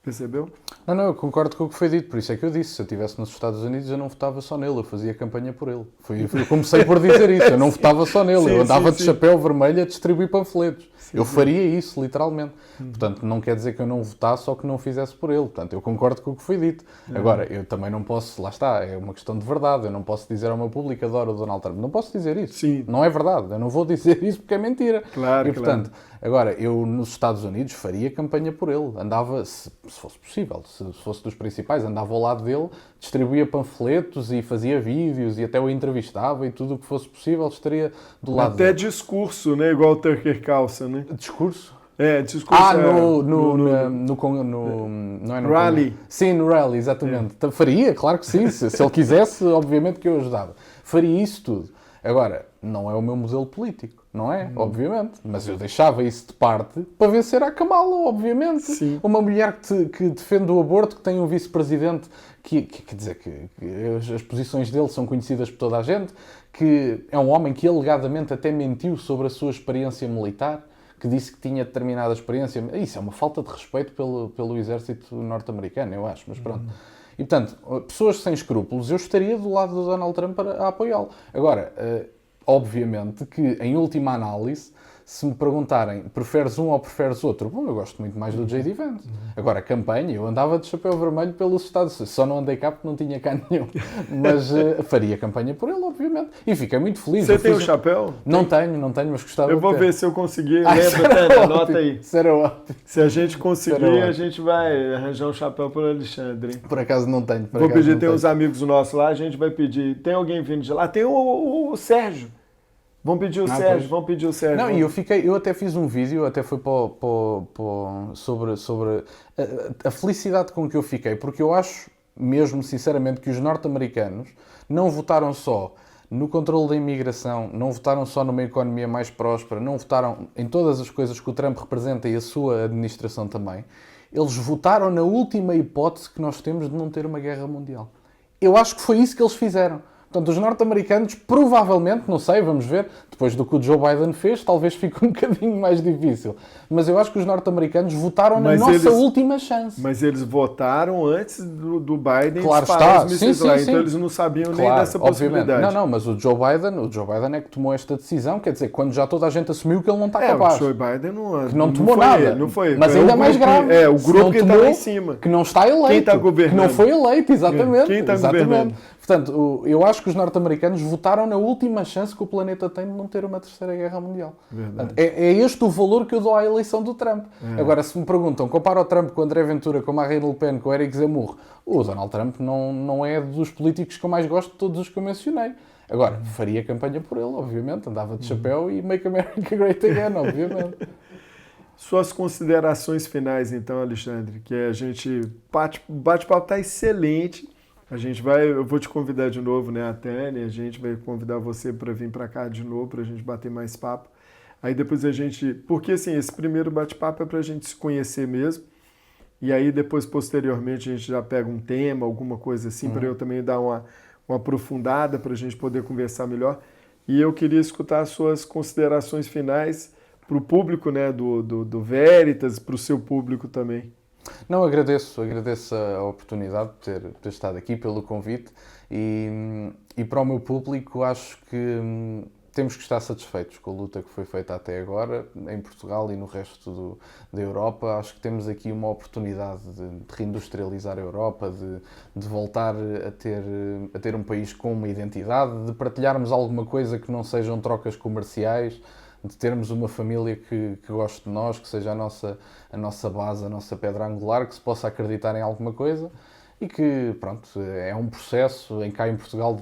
Percebeu? Não, eu concordo com o que foi dito, por isso é que eu disse, se eu estivesse nos Estados Unidos eu não votava só nele, eu fazia campanha por ele. Eu comecei por dizer isso, eu não votava só nele, eu andava de chapéu vermelho a distribuir panfletos. Eu faria isso, literalmente. Portanto, não quer dizer que eu não votasse ou que não fizesse por ele. Portanto, eu concordo com o que foi dito. Agora, eu também não posso, lá está, é uma questão de verdade, eu não posso dizer ao meu público adoro o Donald Trump. Não posso dizer isso. Sim. Não é verdade, eu não vou dizer isso porque é mentira. Claro, e, portanto, agora, eu nos Estados Unidos faria campanha por ele. Andava, se fosse possível, se fosse dos principais, andava ao lado dele, distribuía panfletos e fazia vídeos e até o entrevistava e tudo o que fosse possível estaria do lado até dele. Discurso, né? Igual o Tucker Carlson, né? Discurso? Discurso. Não é no rally. Sim, no rally, exatamente. Então, faria, claro que sim. Se ele quisesse, obviamente que eu ajudava. Faria isso tudo. Agora, não é o meu modelo político. não é? Obviamente. Mas eu deixava isso de parte para vencer a Kamala, obviamente. Sim. Uma mulher que defende o aborto, que tem um vice-presidente que quer dizer que as posições dele são conhecidas por toda a gente, que é um homem que alegadamente até mentiu sobre a sua experiência militar, que disse que tinha determinada experiência. Isso é uma falta de respeito pelo exército norte-americano, eu acho, mas pronto. E, portanto, pessoas sem escrúpulos, eu estaria do lado do Donald Trump a apoiá-lo. Agora, obviamente que, em última análise, se me perguntarem, preferes um ou preferes outro? Bom, eu gosto muito mais do J.D. Vance. Agora, a campanha, eu andava de chapéu vermelho pelos Estados Unidos. Só não andei cá porque não tinha cá nenhum. Mas faria campanha por ele, obviamente. E fiquei muito feliz. Você tem o chapéu? Não tenho, mas gostava Eu vou de ter. ver se eu conseguir. Lembra, anota aí. Isso era ótimo. Se a gente conseguir, a gente vai arranjar um chapéu para o Alexandre. Hein? Por acaso não tenho. Vou pedir, tem uns amigos nossos lá, a gente vai pedir. Tem alguém vindo de lá? Tem o Sérgio. Vamos pedir o Sérgio, vamos pedir o Sérgio. Não, e eu até fiz um vídeo, até foi sobre a felicidade com que eu fiquei, porque eu acho mesmo, sinceramente, que os norte-americanos não votaram só no controle da imigração, não votaram só numa economia mais próspera, não votaram em todas as coisas que o Trump representa e a sua administração também. Eles votaram na última hipótese que nós temos de não ter uma guerra mundial. Eu acho que foi isso que eles fizeram. Portanto, os norte-americanos, provavelmente, não sei, vamos ver, depois do que o Joe Biden fez, talvez fique um bocadinho mais difícil. Mas eu acho que os norte-americanos votaram na nossa última chance. Mas eles votaram antes do Biden claro disparar os mísseis sim, lá, sim. Então eles não sabiam claro, nem dessa possibilidade. Não, mas o Joe Biden é que tomou esta decisão, quer dizer, quando já toda a gente assumiu que ele não está capaz. O Joe Biden não tomou nada. Ele, não foi. Mas ainda mais grave. O grupo que está lá em cima. Que não está eleito. Quem está governando. Que não foi eleito, exatamente. Quem está governando. Portanto, eu acho que os norte-americanos votaram na última chance que o planeta tem de não ter uma terceira guerra mundial. Portanto, é este o valor que eu dou à eleição do Trump. Agora, se me perguntam, compara o Trump com o André Ventura, com a Marine Le Pen, com o Eric Zemmour, o Donald Trump não é dos políticos que eu mais gosto de todos os que eu mencionei. Agora, faria campanha por ele, obviamente, andava de chapéu e Make America Great Again, obviamente. Suas considerações finais, então, Alexandre, que a gente... O bate-papo está excelente. Eu vou te convidar de novo, né, a Tânia, a gente vai convidar você para vir para cá de novo, para a gente bater mais papo. Aí depois porque assim, esse primeiro bate-papo é para a gente se conhecer mesmo, e aí depois, posteriormente, a gente já pega um tema, alguma coisa assim, para eu também dar uma aprofundada, para a gente poder conversar melhor. E eu queria escutar as suas considerações finais para o público, né, do Veritas, para o seu público também. Não, agradeço a oportunidade de ter estado aqui, pelo convite, e para o meu público acho que temos que estar satisfeitos com a luta que foi feita até agora em Portugal e no resto da Europa. Acho que temos aqui uma oportunidade de reindustrializar a Europa, de voltar a ter um país com uma identidade, de partilharmos alguma coisa que não sejam trocas comerciais, de termos uma família que goste de nós, que seja a nossa base, a nossa pedra angular, que se possa acreditar em alguma coisa e que, pronto, é um processo em cá em Portugal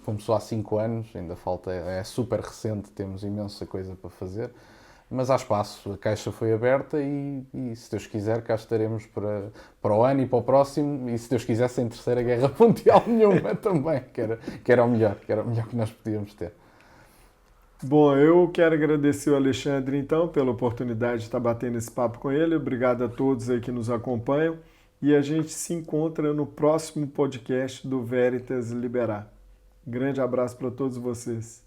começou há 5 anos, ainda falta, é super recente, temos imensa coisa para fazer, mas há espaço, a caixa foi aberta e se Deus quiser cá estaremos para o ano e para o próximo e se Deus quiser sem terceira guerra mundial nenhuma também, que era o melhor que nós podíamos ter. Bom, eu quero agradecer o Alexandre, então, pela oportunidade de estar batendo esse papo com ele. Obrigado a todos aí que nos acompanham. E a gente se encontra no próximo podcast do Veritas Liberar. Grande abraço para todos vocês.